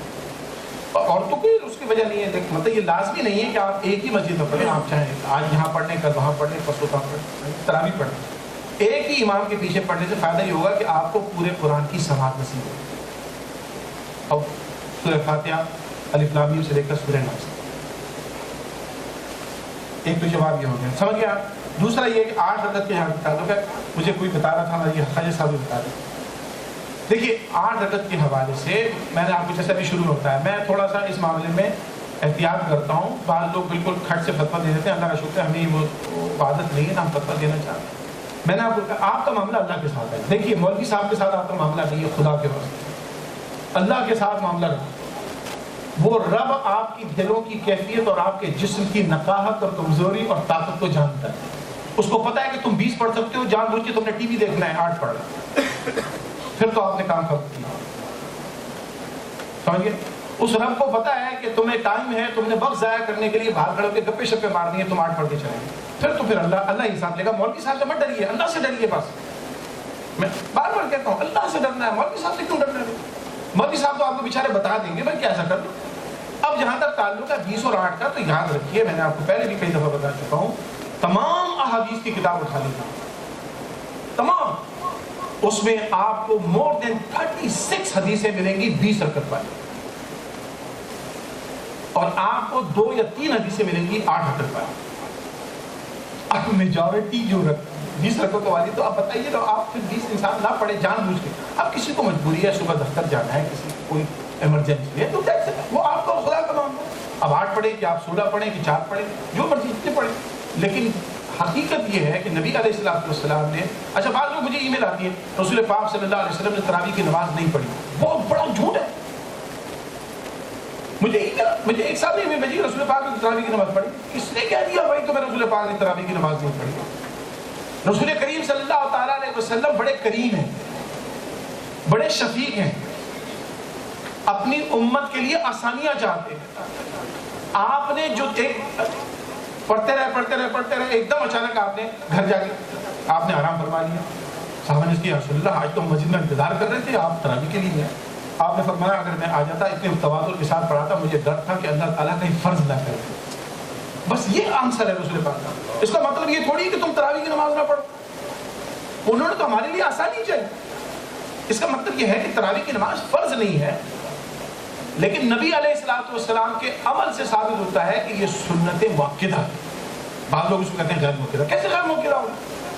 اور تو کوئی اس کی وجہ نہیں ہے, مطلب یہ لازمی نہیں ہے کہ آپ ایک ہی مسجد میں پڑھیں. آپ چاہیں آج یہاں پڑھیں, کل وہاں پڑھیں, پرسوں وہاں پڑھیں, تراویح پڑھیں. ایک ہی امام کے پیچھے پڑھنے سے فائدہ یہ ہوگا کہ آپ کو پورے قرآن کی سماعت نصیب ہوگی. اور سورہ فاتحہ الف لام میم سے لے کر سورہ ناس. ایک تو جواب یہ ہو گیا, سمجھ گیا. دوسرا یہ کہ 8 رکعت کے یہاں تعلق ہے, مجھے کوئی بتا رہا تھا, یہ خواجہ صاحب بھی بتا رہے. دیکھیے 8 رکعت کے حوالے سے میں نے آپ کو جیسا بھی شروع میں بتایا, میں تھوڑا سا اس معاملے میں احتیاط کرتا ہوں. بعض لوگ بالکل کھٹ سے فتویٰ دے دیتے ہیں, اللہ کا شکر ہے ہمیں وہ عادت نہیں ہے نا ہم فتویٰ دینا چاہتے ہیں. میں نے آپ کو کہا آپ کا معاملہ اللہ کے ساتھ ہے. دیکھیے مولوی صاحب کے ساتھ آپ کا معاملہ نہیں ہے, خدا کے واسطے اللہ کے ساتھ معاملہ رکھو. وہ رب آپ کی دلوں کی کیفیت اور آپ کے جسم کی نقاہت اور کمزوری اور طاقت کو جانتا ہے. اس کو پتا ہے کہ تم 20 پڑھ سکتے ہو, جان بوجھ کے تم نے ٹی وی دیکھنا ہے 8 پڑھ رہا, پھر تو آپ نے کام ختم کیا. سمجھ گئے؟ اس رب کو پتا ہے کہ تمہیں ٹائم ہے, تم نے وقت ضائع کرنے کے لیے باہر کھڑے ہو کے گپے شپے مارنی ہے, تم 8 پڑھ کے چلیں گے. پھر اللہ ہی حساب لے گا. مولوی صاحب سے مت ڈریے, اللہ سے ڈریے. بس میں بار بار کہتا ہوں اللہ سے ڈرنا ہے, مولوی صاحب سے کیوں ڈرنا ہے؟ مولوی صاحب تو آپ کو بیچارے بتا دیں گے بھائی کیسا کر لو. اب جہاں تک تعلق ہے 20 اور 8 کا, تو یاد رکھیے میں نے آپ کو پہلے بھی کئی دفعہ بتا چکا ہوں, تمام احادیث کی کتاب اٹھا لیجیے, تمام. اس میں آپ کو مور دین 36 حدیثیں ملیں گی 20 رکعت والی, اور آپ کو 2 یا 3 حدیثیں ملیں گی 8 رکعت والی. اب میجورٹی جو 20 رکعتوں والی, تو آپ بتائیے تو آپ پھر 20 انسان نہ پڑھے جان بوجھ کے. اب کسی کو مجبوری ہے, صبح دفتر جانا ہے, کسی کو کوئی ایمرجنسی ہے, تو وہ آپ کو خدا کا معاملہ ہے. اب 8 پڑھیں کہ آپ 16 پڑھیں کہ 4 پڑھیں, جو مرضی اتنے پڑھیں. لیکن حقیقت یہ ہے کہ نبی علیہ السلام نے, اچھا بعض لوگ مجھے ای میل آتی ہے رسول پاک صلی اللہ علیہ وسلم نے تراویح کی نماز نہیں پڑھی. بہت بڑا جھوٹ ہے. مجھے ایک صاحب نے ای میل بھیجی رسول پاک نے تراویح کی نماز پڑھی. کس نے کہہ دیا بھائی تمہیں رسول پاک نے تراویح کی نماز نہیں پڑھی؟ رسول کریم صلی اللہ تعالیٰ علیہ وسلم بڑے کریم ہیں, بڑے شفیق ہیں, اپنی امت کے لیے آسانیاں چاہتے ہیں. آپ نے جو ایک پڑھتے رہے ایک دم اچانک آپ نے گھر جا کے آپ نے آرام فرما لیا. صحابہ نے اس کی یا رسول اللہ آج تو مسجد میں انتظار کر رہے تھے, آپ تراویح کے لیے گئے. آپ نے فرمایا اگر میں آ جاتا اتنے تواضع کے ساتھ پڑھاتا, مجھے ڈر تھا کہ اللہ تعالیٰ کہیں فرض نہ کرے. بس یہ آنسر ہے رسول پاک کا. اس کا مطلب یہ تھوڑی کہ تم تراویح کی نماز نہ پڑھو, انہوں نے تو ہمارے لیے آسانی چاہیے. اس کا مطلب یہ ہے کہ تراویح کی نماز فرض نہیں ہے, لیکن نبی علیہ السلام کے عمل سے ثابت ہوتا ہے کہ یہ سنت مؤکدہ. بعض لوگ اس کو کہتے ہیں غیر مؤکدہ. کیسے غیر مؤکدہ ہوگا؟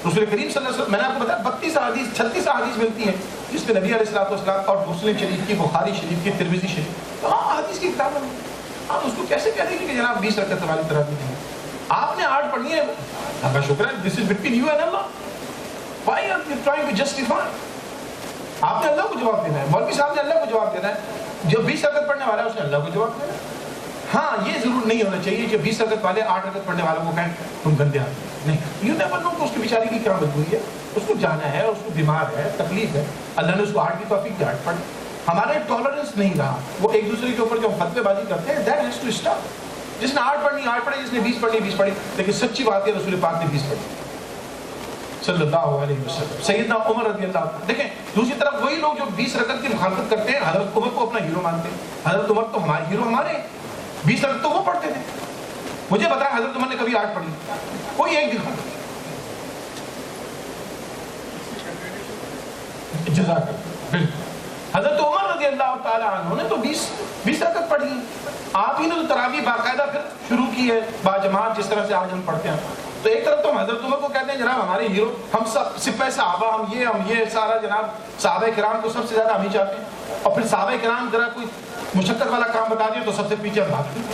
رسول کریم صلی اللہ علیہ وسلم, میں نے آپ کو بتایا 36 احادیث ملتی ہیں جس میں نبی علیہ السلام اور مسلم شریف کی, بخاری شریف کی, ترمذی شریف, تو ہاں احادیث کی کتاب ہے. آپ اس کو کیسے کہہ دیں گے کہ جناب 20 رکعت والی تراویح نہیں ہے؟ آپ نے 8 پڑھنی ہے, اللہ کا شکر ہے, this is between you and Allah. Why are you trying to justify? آپ نے اللہ کو جواب دینا ہے, مولوی صاحب نے اللہ کو جواب دینا ہے. جو 20 رکعت پڑھنے والا ہے اس نے اللہ کو جواب دینا ہے. ہاں یہ ضرور نہیں ہونا چاہیے کہ 20 رکعت والے 8 رکعت پڑھنے والوں کو کہیں تم گندے آدمی. نہیں, یو نیور نو کہ اس کی بیچاری کی کیا مجبوری ہے, اس کو جانا ہے, اس کو بیمار ہے, تکلیف ہے, اللہ نے اس کو 8 کی توفیق دی, 8 پڑھ. ہمارے ٹالرنس نہیں رہا, وہ ایک دوسرے کے اوپر جو فتوے بازی کرتے ہیں, دیٹ ہیز ٹو اسٹاپ. جس نے 8 پڑھنی 8 پڑھے, جس نے 20 پڑھنی 20 پڑھی. لیکن سچی بات ہے رسول پاک نے 20 پڑھی صلی اللہ علیہ وسلم. سیدنا عمر رضی اللہ عنہ. دیکھیں دوسری طرف وہی لوگ جو 20 رکعت کی مخالفت کرتے ہیں, حضرت عمر کو اپنا ہیرو مانتے ہیں. حضرت عمر تو ہمارے ہیرو, ہمارے 20 رکعت تو وہ پڑھتے تھے. مجھے بتایا حضرت عمر نے کبھی 8 پڑھی؟ کوئی ایک دکھا. جزاک اللہ. حضرت عمر رضی اللہ تعالیٰ عنہ نے تو 20 رکعت پڑھی. آپ ہی نے تو تراویح باقاعدہ پھر شروع کی ہے باجماعت, جس طرح سے آج ہم پڑھتے ہیں. تو ایک طرف تو ہم حضرت عمر کو کہتے ہیں جناب ہمارے ہیرو, ہم سب سپہ صحابہ, ہم یہ سارا جناب صحابہ کرام کو سب سے زیادہ ہم ہی چاہتے ہیں. اور پھر صحابہ کرام ذرا کوئی مشقت والا کام بتا دیا تو سب سے پیچھے ہم بھاگتے ہیں.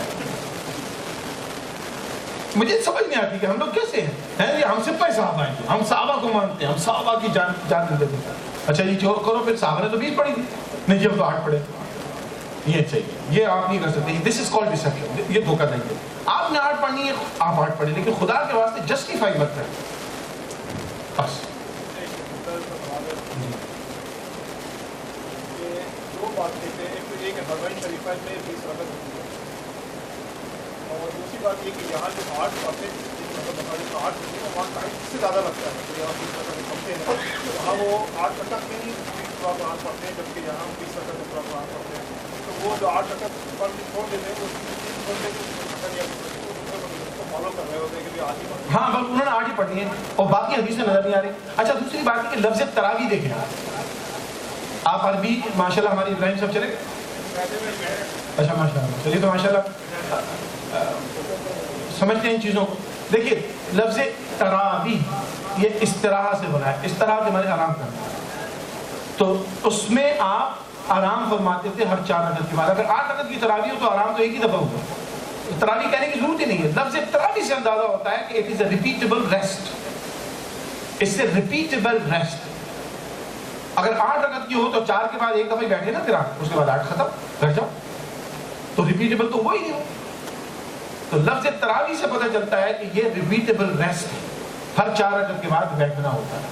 مجھے سمجھ نہیں آتی کہ ہم لوگ کیسے ہیں. ہم سپہ صحابہ ہیں, ہم صحابہ کو مانتے ہیں, ہم صحابہ کی جان دیتے ہیں. اچھا جی جو کرو, پھر صحابہ نے تو 20 پڑھی تھی, نہیں جب تو 8 پڑھے. یہ چاہیے, یہ آپ نہیں کر سکتے. دس از کالڈ ڈسیپشن, یہ دھوکہ نہیں ہے. آپ نے 8 پڑھنی ہے, آپ 8 پڑھیں, لیکن خدا کے واسطے جسٹیفائی مت کریں. بس دو باتیں تھے, ایک حرمین شریفہ میں 20 رکعت ہوتی ہے, اور دوسری بات یہ کہ یہاں جو 8 باتیں مطلب 8 ہوتی ہے وہاں ٹائم اس سے زیادہ لگتا ہے. تو یہاں 20 رکعت پڑھتے ہیں, وہاں وہ 8 رکعت میں ہی پورا قرآن پڑھتے ہیں, جبکہ یہاں 20 رکعت میں پورا قرآن پڑھتے ہیں. تو وہ جو 8 رکعت پڑھ کے چھوڑ دیتے ہیں, وہ فالو کر رہے ہوتے ہیں کہ آج ہی پڑھ. ہاں بس انہوں نے 8 ہی پڑھنی ہے اور باقی حدیثیں نظر نہیں آ رہی. اچھا دوسری بات ہے کہ لفظ تراویح دیکھیں آپ عربی ماشاء اللہ, ہماری ابراہیم صاحب چلے گئے. اچھا ماشاء اللہ, چلیے تو ماشاء اللہ سمجھتے ہیں ان چیزوں کو. دیکھیے لفظ تراویح یہ استراحہ سے بنا ہے, استراحہ کے معنی آرام کرنا. تو اس میں آپ آرام فرماتے تھے ہر 4 رکعت کے بعد. اگر 8 رکعت کی تراویح ہو تو آرام تو ایک ہی دفعہ ہوگا. تراویح کہنے کی ضرورت ہی نہیں ہے. لفظ تراویح سے اندازہ ہوتا ہے کہ it is a repeatable rest. اس سے ریپیٹیبل ریسٹ. اگر 8 رکعت کی ہو تو 4 کے بعد ایک دفعہ بیٹھے نا پھر اس کے بعد 8 ختم, گھر جاؤ. تو ریپیٹیبل تو وہی نہیں ہو. تو لفظ تراویح سے پتہ چلتا ہے کہ یہ ریپیٹیبل ریسٹ ہے, ہر 4 رکعت کے بعد بیٹھنا ہوتا ہے.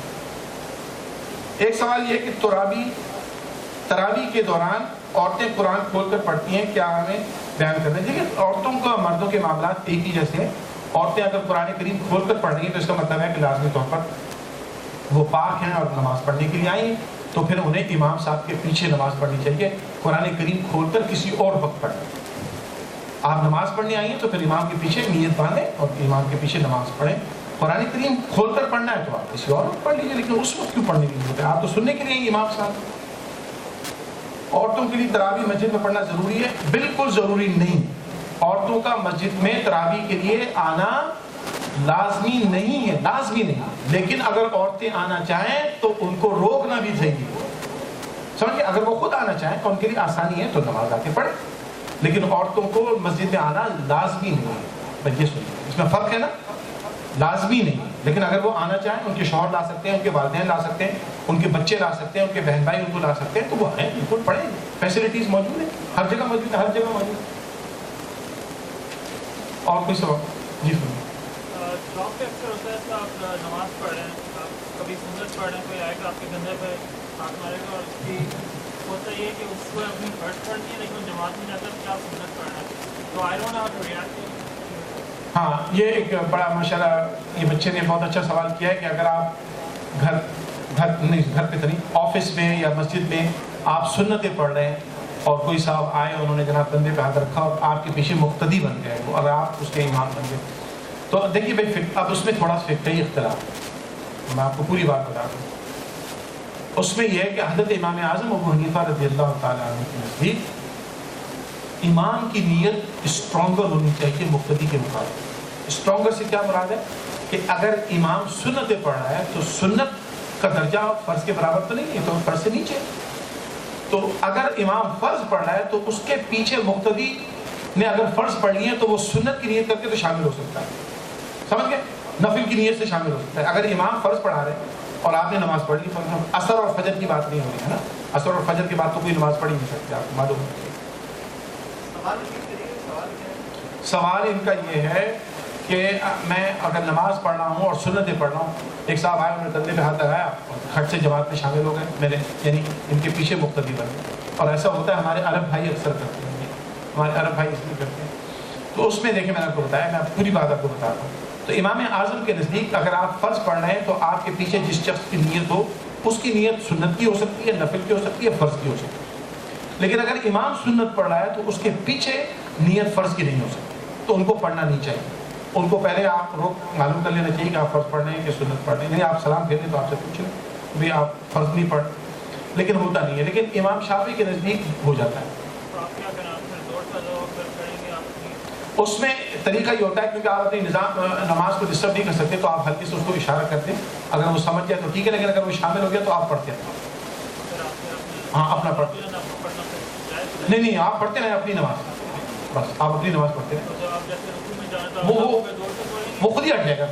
ایک سوال یہ کہ تراویح کے دوران عورتیں قرآن کھول کر پڑھتی ہیں، کیا ہمیں بیان کرنا ہے؟ دیکھیے عورتوں کا مردوں کے معاملات ایک ہی جیسے ہیں. عورتیں اگر قرآن کریم کھول کر پڑھ رہی ہیں تو اس کا مطلب ہے کہ لازمی طور پر وہ پاک ہیں اور نماز پڑھنے کے لیے آئی ہیں، تو پھر انہیں امام صاحب کے پیچھے نماز پڑھنی چاہیے. قرآن کریم کھول کر کسی اور وقت پڑھیں. آپ نماز پڑھنے آئی ہیں تو پھر امام کے پیچھے نیت باندھیں اور امام کے پیچھے نماز پڑھیں. قرآن کریم کھول کر پڑھنا ہے تو آپ کسی اور وقت پڑھ لیجیے، لیکن اس وقت کیوں پڑھنے کی ضرورت ہے؟ آپ تو سننے کے لیے ہیں امام صاحب. عورتوں کے لیے تراویح مسجد میں پڑھنا ضروری ہے؟ بالکل ضروری نہیں. عورتوں کا مسجد میں تراویح کے لیے آنا لازمی نہیں ہے، لازمی نہیں. لیکن اگر عورتیں آنا چاہیں تو ان کو روکنا بھی چاہیے. سمجھے؟ اگر وہ خود آنا چاہیں تو ان کے لیے آسانی ہے تو نماز آ کے پڑھیں، لیکن عورتوں کو مسجد میں آنا لازمی نہیں ہے. بھائی یہ سنیے، اس میں فرق ہے نا، لازمی نہیں. لیکن اگر وہ آنا چاہیں، ان کے شوہر لا سکتے ہیں، ان کے والدین لا سکتے ہیں، ان کے بچے لا سکتے ہیں، ان کے بہن بھائی ان کو لا سکتے ہیں، تو وہ آئیں، بالکل پڑھیں. فیسلٹیز موجود ہیں، ہر جگہ موجود ہے، ہر جگہ موجود ہے. اور کوئی سوال؟ جی سنیے. شوق پہ اکثر ہوتا ہے کہ آپ نماز پڑھ رہے ہیں، آپ کبھی سنت پڑھ رہے ہیں، کوئی آئے گا آپ کے گندے پہ ہاتھ مارے گا، اور اس کی ہوتا یہ کہ اس کو اپنی فرض پڑھنی ہے لیکن جماعت میں جاتا ہے کہ آپ سنت پڑھ رہے ہیں، تو I don't how to react. ہاں یہ ایک بڑا ماشاءاللہ یہ بچے نے بہت اچھا سوال کیا ہے کہ اگر آپ گھر پہ تو نہیں، آفس میں یا مسجد میں آپ سنتیں پڑھ رہے ہیں اور کوئی صاحب آئے، انہوں نے جناب کندھے پہ ہاتھ رکھا اور آپ کے پیچھے مقتدی بن گئے وہ، اگر آپ اس کے امام بن گئے تو دیکھیے بھائی اب اس میں تھوڑا سا فقہی اختلاف ہے. میں آپ کو پوری بات بتا دوں. اس میں یہ ہے کہ حضرت امام اعظم ابو حنیفہ رضی اللہ تعالیٰ عنہ کے نزدیک امام کی نیت اسٹرانگر ہونی چاہیے مقتدی کے مقابلے. اسٹرانگر سے کیا مراد ہے کہ اگر امام سنتیں پڑھ رہا ہے تو سنت کا درجہ فرض کے برابر تو نہیں ہے، تو فرض سے نیچے. تو اگر امام فرض پڑھ رہا ہے تو اس کے پیچھے مقتدی نے اگر فرض پڑھ لی ہے تو وہ سنت کی نیت کر کے تو شامل ہو سکتا ہے. سمجھ گئے؟ نفل کی نیت سے شامل ہو سکتا ہے. اگر امام فرض پڑھا رہے ہیں اور آپ نے نماز پڑھ لی، عصر اور فجر کی بات نہیں ہو رہی ہے نا، عصر اور فجر کے بعد تو کوئی نماز پڑھ ہی نہیں سکتے، آپ کو معلوم ہے. سوال ان کا یہ ہے کہ میں اگر نماز پڑھ رہا ہوں اور سنتیں پڑھ رہا ہوں، ایک صاحب آئے، انہوں نے کندھے پہ ہاتھ لگایا اور کھٹ سے جماعت میں شامل ہو گئے، میرے یعنی ان کے پیچھے مقتدی بن گئے. اور ایسا ہوتا ہے، ہمارے عرب بھائی اکثر کرتے ہیں، ہمارے عرب بھائی اس لیے کرتے ہیں. تو اس میں دیکھیں میں نے آپ کو بتایا، میں پوری بات آپ کو بتا رہا ہوں. تو امام اعظم کے نزدیک اگر آپ فرض پڑھ رہے ہیں تو آپ کے پیچھے جس شخص کی نیت ہو، اس کی نیت سنت کی ہو سکتی ہے، نفل کی ہو سکتی ہے، فرض کی ہو سکتی ہے. لیکن اگر امام سنت پڑھ رہا ہے تو اس کے پیچھے نیت فرض کی نہیں ہو سکتی، تو ان کو پڑھنا نہیں چاہیے. ان کو پہلے آپ معلوم کر لینا چاہیے کہ آپ فرض پڑھ رہے ہیں کہ سنت پڑھ رہے ہیں. نہیں آپ سلام پھیر لیں تو آپ سے پوچھ لیں بھائی آپ فرض نہیں پڑھ، لیکن ہوتا نہیں ہے. لیکن امام شافعی کے نزدیک ہو جاتا ہے. اس میں طریقہ یہ ہوتا ہے کیونکہ آپ اپنی نماز کو ڈسٹرب نہیں کر سکتے، تو آپ ہلکی سے اس کو اشارہ کرتے ہیں. اگر وہ سمجھ جائے تو ٹھیک ہے، لیکن اگر وہ شامل ہو گیا تو آپ پڑھتے ہیں. ہاں اپنا پڑھتے نہیں آپ پڑھتے رہیں اپنی نماز، بس آپ اپنی نماز پڑھتے رہیں، وہ خود ہی ہٹ جائے گا.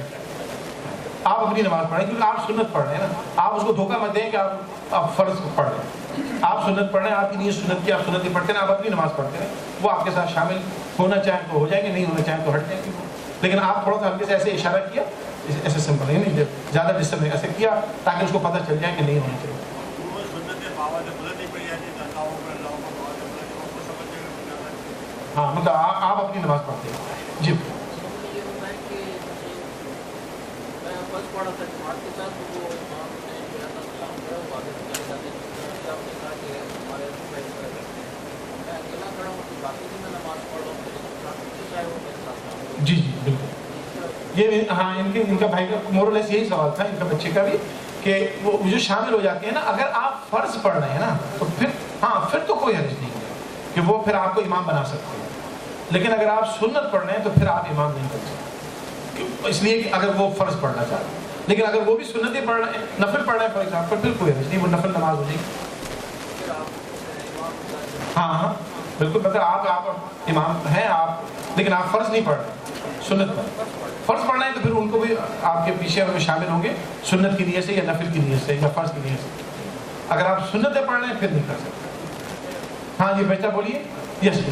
آپ اپنی نماز پڑھیں کیونکہ آپ سنت پڑھ رہے ہیں نا. آپ اس کو دھوکہ مت دیں کہ آپ فرض پڑھ رہے ہیں. آپ سنت پڑھ رہے ہیں، آپ کی نیت سنت کی، آپ سنت ہی پڑھتے ہیں، آپ اپنی نماز پڑھتے ہیں. وہ آپ کے ساتھ شامل ہونا چاہیں تو ہو جائیں گے، نہیں ہونا چاہیں تو ہٹ جائیں گے. لیکن آپ تھوڑا سا ہلکے سے ایسے اشارہ کیا، ایسے سمپل نہیں، زیادہ ڈسٹرب نہیں، ایسے کیا تاکہ اس کو پتہ چل جائے کہ نہیں ہونا چاہیے. ہاں مطلب آپ اپنی نماز پڑھتے ہیں. جی جی جی بالکل. یہ ہاں ان کا بھائی کا مورلیس یہی سوال تھا، ان کا بچے کا بھی، کہ وہ جو شامل ہو جاتے ہیں نا، اگر آپ فرض پڑھ رہے ہیں نا تو پھر تو کوئی حرج نہیں ہے کہ وہ پھر آپ کو امام بنا سکتے ہیں. لیکن اگر آپ سنت پڑھ رہے ہیں تو پھر آپ امام نہیں بن سکتے، اس لیے کہ اگر وہ فرض پڑھنا چاہتے ہیں. لیکن اگر وہ بھی سنتیں پڑھ رہے ہیں، نفل پڑھ رہے ہیں فار ایگزامپل، پھر کوئی حرج نہیں، وہ نفل نماز ہو جائے گی. ہاں بالکل. مطلب آپ امام ہیں آپ، لیکن آپ فرض نہیں پڑھ رہے، سنت پر فرض پڑھنا ہے تو پھر ان کو بھی آپ کے پیچھے میں شامل ہوں گے سنت کی نیت سے یا نفل کی نیت سے یا فرض کی نیت سے. اگر آپ سنتیں پڑھ رہے ہیں پھر نہیں کر سکتے. ہاں جی بیٹا بولیے. یس جی.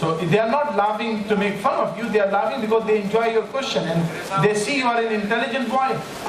So they are not laughing to make fun of you, they are laughing because they enjoy your question and they see you are an intelligent boy.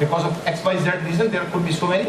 because of XYZ reason, there could be so many,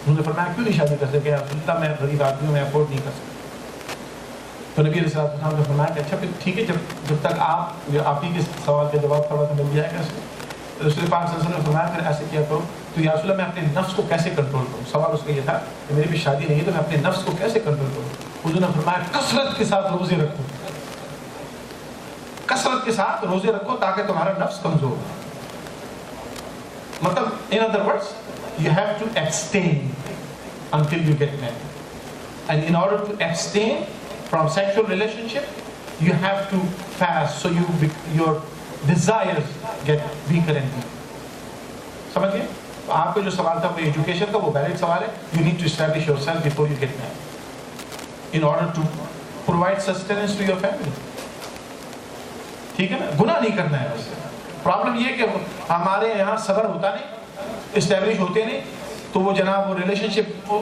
انہوں نے فرمایا کیوں نہیں شادی کر سکے؟ رسول اللہ میں غریب آدمی ہوں، میں افورڈ نہیں کر سکتا. تو نبی علیہ السلام نے فرمایا کہ اچھا پھر ٹھیک ہے، جب تک آپ ہی کے سوال کا جواب تھوڑا سا مل جائے گا. رسول پاک صلی اللہ علیہ وسلم نے فرمایا پھر ایسے کیا کرو. تو یا رسول اللہ میں اپنے نفس کو کیسے کنٹرول کروں؟ سوال اس کا یہ تھا کہ میری بھی شادی نہیں ہے تو میں اپنے نفس کو کیسے کنٹرول کروں؟ حضور نے فرمایا کثرت کے ساتھ روزے رکھو، کثرت کے ساتھ روزے رکھو تاکہ تمہارا نفس کمزور ہو. مطلب in other words you have to abstain until you get married, and in order to abstain from sexual relationship you have to fast so your desires get weaker and weaker. سمجھ گئے؟ تو آپ کا جو سوال تھا وہ ایجوکیشن کا، وہ ویلڈ سوال ہے. you need to establish yourself before you get married in order to provide sustenance to your family. ٹھیک ہے نا؟ گناہ نہیں کرنا ہے. بس پرابلم یہ ہے کہ ہمارے یہاں صبر ہوتا نہیں، اسٹیبلش ہوتے نہیں، تو وہ جناب وہ ریلیشن شپ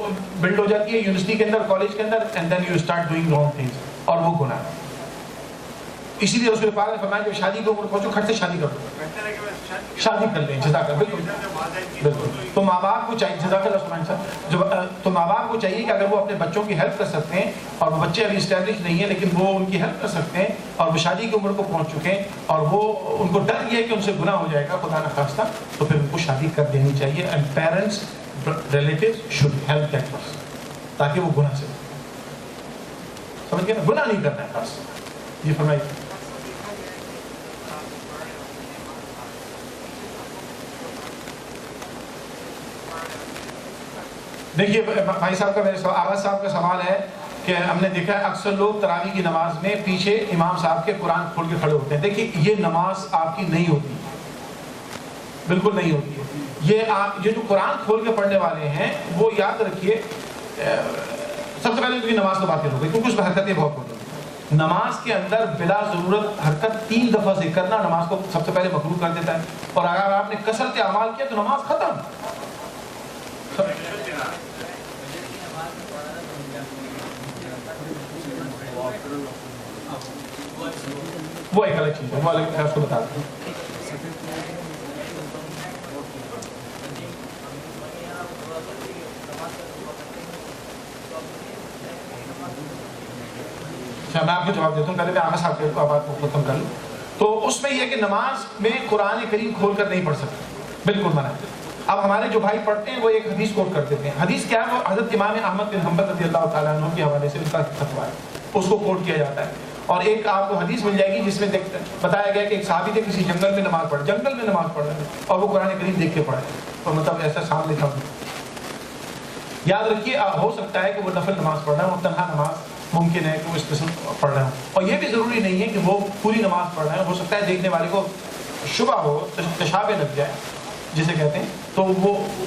بلڈ ہو جاتی ہے یونیورسٹی کے اندر، کالج کے اندر، and then you start doing wrong things, اور وہ گناہ ہے. اسی لیے رسول پاک نے فرمایا کہ شادی کی عمر پہنچو کھٹ سے شادی کر دو، شادی کر لیں. جزاک اللہ. بالکل بالکل. تو ماں باپ کو چاہیے، جزاک اللہ سبحان صاحب، تو ماں باپ کو چاہیے کہ اگر وہ اپنے بچوں کی ہیلپ کر سکتے ہیں، اور وہ بچے ابھی اسٹیبلش نہیں ہیں لیکن وہ ان کی ہیلپ کر سکتے ہیں، اور وہ شادی کی عمر کو پہنچ چکے ہیں، اور وہ ان کو ڈر یہ ہے کہ ان سے گناہ ہو جائے گا خدا نخواستہ، تو پھر ان کو شادی کر دینی چاہیے. And parents relatives should help that person تاکہ وہ گناہ سے سمجھ گئے نا، گناہ نہیں کرنا ہے. بس یہ فرمائیے. دیکھیے بھائی صاحب کا، میرے آغاز صاحب کا سوال ہے کہ ہم نے دیکھا ہے اکثر لوگ تراویح کی نماز میں پیچھے امام صاحب کے قرآن کھول کے کھڑے ہوتے ہیں. دیکھیے یہ نماز آپ کی نہیں ہوتی، بالکل نہیں ہوتی ہے. یہ جو قرآن کھول کے پڑھنے والے ہیں وہ یاد رکھیے سب سے پہلے ان کی نماز تو باطل ہو گئی، کیونکہ اس میں حرکتیں بہت ہوتی ہیں. نماز کے اندر بلا ضرورت حرکت 3 دفعہ ذکر کرنا نماز کو سب سے پہلے مکروہ کر دیتا ہے. اور اگر آپ نے کثرت اعمال کیا تو نماز ختم. وہ ایک الگ چیز ہے، وہ الگ اس کو بتا دیں. اچھا میں آپ کو جواب دیتا ہوں، پہلے میں آغاز صاحب کی بات کو ختم کر لوں. تو اس میں یہ کہ نماز میں قرآن کریم کھول کر نہیں پڑھ سکتے، بالکل منع ہے. اب ہمارے جو بھائی پڑھتے ہیں وہ ایک حدیث کوٹ کر دیتے ہیں. حدیث کیا ہے؟ وہ حضرت امام احمد بن حنبل رضی اللہ تعالیٰ عنہ کے حوالے سے اس کا فتویٰ ہے، اس کو کوٹ کیا جاتا ہے. اور ایک آپ کو حدیث مل جائے گی جس میں بتایا گیا کہ ایک صحابی تھے کسی جنگل میں نماز پڑھ رہے ہیں اور وہ قرآن کریم دیکھ کے پڑھ رہے ہیں، اور مطلب ایسا سامنے تھا. یاد رکھیے ہو سکتا ہے کہ وہ نفل نماز پڑھ رہا ہے، وہ تنہا نماز ممکن ہے کہ وہ اس قسم پڑھ رہے ہوں، اور یہ بھی ضروری نہیں ہے کہ وہ پوری نماز پڑھ رہے ہیں. ہو سکتا ہے دیکھنے والے کو شبہ ہو، تشابہ لگ جائے جسے کہتے ہیں، تو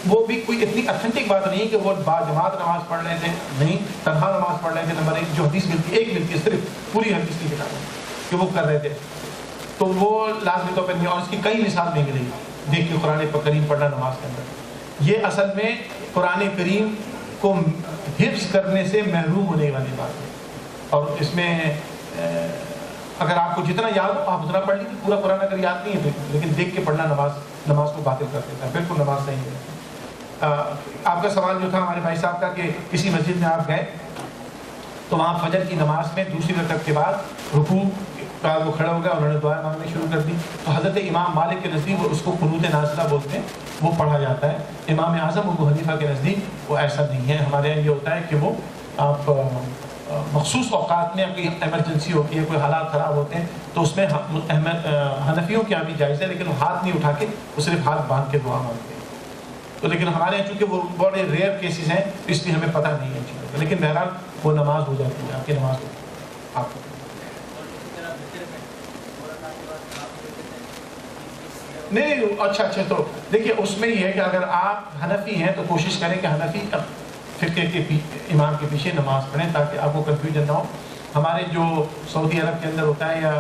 وہ بھی کوئی اتنی اتھینٹک بات نہیں کہ وہ باجماعت نماز پڑھ رہے تھے، نہیں، تنہا نماز پڑھ رہے تھے. نمبر 1 جو حدیث ملتی ہے، ایک ملتی ہے صرف پوری حدیث کی کتاب میں کہ وہ کر رہے تھے، تو وہ لازمی طور پر نہیں. اور اس کی کئی مثال نہیں ملے گی دیکھ کے قرآن کریم پڑھنا نماز کے اندر. یہ اصل میں قرآن کریم کو حفظ کرنے سے محروم ہونے والی بات ہے. اور اس میں اگر آپ کو جتنا یاد ہو آپ اتنا پڑھ لیجیے. پورا قرآن اگر یاد نہیں ہے لیکن دیکھ کے پڑھنا نماز کو باطل کر دیتا ہے، بالکل نماز نہیں ہے. آپ کا سوال جو تھا ہمارے بھائی صاحب کا کہ کسی مسجد میں آپ گئے تو وہاں فجر کی نماز میں دوسری رکعت کے بعد رکوع کا وہ کھڑا ہو گیا، انہوں نے دعائیں مانگنی شروع کر دی. تو حضرت امام مالک کے نزدیک اس کو قنوت نازلہ بولتے ہیں، وہ پڑھا جاتا ہے. امام اعظم ابو حنیفہ کے نزدیک وہ ایسا نہیں ہے. ہمارے یہاں یہ ہوتا ہے کہ وہ آپ مخصوص اوقات میں کوئی ایمرجنسی ہوتی ہے، کوئی حالات خراب ہوتے ہیں، تو اس میں حنفیوں کے یہاں بھی جائز ہے، لیکن وہ ہاتھ نہیں اٹھا کے، وہ صرف ہاتھ باندھ کے دعا مانگتے ہیں. تو لیکن ہمارے یہاں چونکہ وہ بڑے ریئر کیسز ہیں اس لیے ہمیں پتہ نہیں ہے چیزوں کا، لیکن بہرحال وہ نماز ہو جاتی ہے، آپ کی نماز ہو. آپ نہیں اچھا تو دیکھیے اس میں یہ ہے کہ اگر آپ حنفی ہیں تو کوشش کریں کہ حنفی فقہ کے امام کے پیچھے نماز پڑھیں تاکہ آپ کو کنفیوژن نہ ہو. ہمارے جو سعودی عرب کے اندر ہوتا ہے یا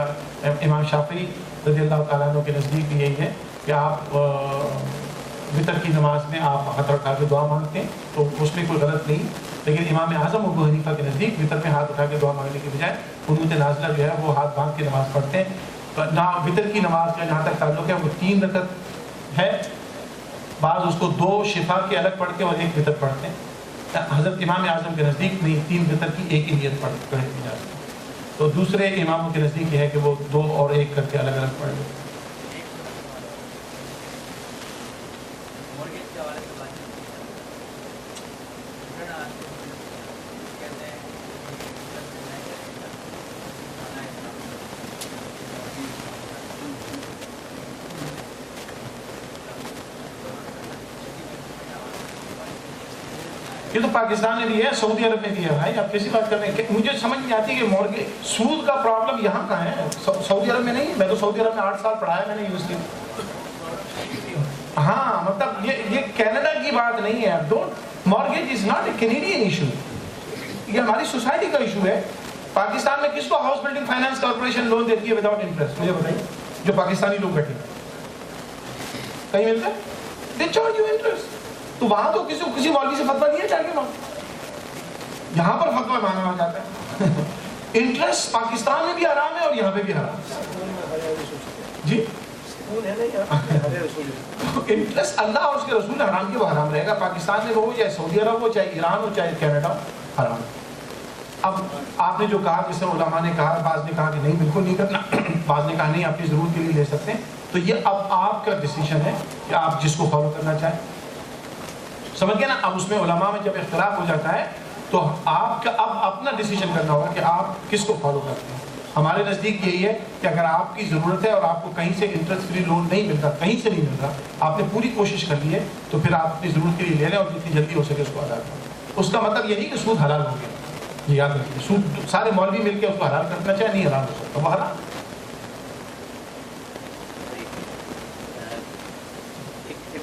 امام شافعی رضی اللہ تعالیٰ عنہ کے نزدیک بھی یہی ہے کہ آپ وطر کی نماز میں آپ ہاتھ اٹھا کے دعا مانگتے ہیں، تو اس میں کوئی غلط نہیں. لیکن امام اعظم ابو حنیفہ کے نزدیک وطر میں ہاتھ اٹھا کے دعا مانگنے کے بجائے قنوت نازلہ جو ہے وہ ہاتھ باندھ کے نماز پڑھتے ہیں. نہ وطر کی نماز کا جہاں تک تعلق ہے وہ 3 رکعت ہے، بعض اس کو 2 شفا کے الگ پڑھتے ہیں اور 1 وطر پڑھتے ہیں. حضرت امام اعظم کے نزدیک نہیں 3 وطر کی ایک ہی نیت پڑھ جاتی ہے. تو دوسرے اماموں کے نزدیک یہ ہے کہ وہ 2 اور 1 کر کے الگ الگ پڑھ لیں. یہ تو پاکستان میں بھی ہے, سعودی عرب میں بھی ہے. بھائی آپ کیسی بات کر رہے ہیں؟ مجھے سمجھ نہیں آتی کہ مورگیج سود کا پرابلم یہاں کہاں ہے؟ سعودی عرب میں نہیں. میں تو سعودی عرب میں 8 سال پڑھایا میں نے یونیورسٹی میں. ہاں مطلب یہ کینیڈا کی بات نہیں ہے. Don't, mortgage is not a Canadian issue, یہ ہماری سوسائٹی کا ایشو ہے. پاکستان میں کس کو house building finance corporation loan دیتی ہے وداؤٹ انٹرسٹ؟ مجھے بتائیے, جو پاکستانی لوگ بیٹھے کہیں ملتا ہے؟ They charge you interest. تو وہاں تو کسی مولوی سے فتویٰ نہیں ہے چاہیے نا, یہاں پر فتویٰ مانا جاتا ہے. انٹرسٹ پاکستان میں بھی حرام ہے اور یہاں پہ بھی حرام ہے. جی انٹرسٹ اللہ اور اس کے رسول نے حرام کیا, وہ حرام رہے گا. پاکستان میں وہ ہو, چاہے سعودی عرب ہو, چاہے ایران ہو, چاہے کینیڈا ہو, حرام. اب آپ نے جو کہا, جس سے علماء نے کہا, بعض نے کہا کہ نہیں بالکل نہیں کرنا, بعض نے کہا نہیں اپنی ضرورت کے لیے لے سکتے ہیں. تو یہ اب آپ کا ڈیسیجن ہے کہ آپ جس کو فالو کرنا چاہیں. سمجھ گئے نا؟ اب اس میں علماء میں جب اختلاف ہو جاتا ہے تو آپ کا اب اپنا ڈیسیجن کرنا ہوگا کہ آپ کس کو فالو کرتے ہیں. ہمارے نزدیک یہی ہے کہ اگر آپ کی ضرورت ہے اور آپ کو کہیں سے انٹرسٹ فری لون نہیں مل رہا, کہیں سے نہیں مل رہا, آپ نے پوری کوشش کر لی ہے, تو پھر آپ اپنی ضرورت کے لیے لے لیں اور جتنی جلدی ہو سکے اس کو ادا کریں. اس کا مطلب یہ نہیں کہ سود حلال ہو گیا. یہ یاد رکھیے, سود سارے مولوی مل کے اس کو حلال کرنا چاہے, نہیں حلال ہو سکتا, وہ حرام.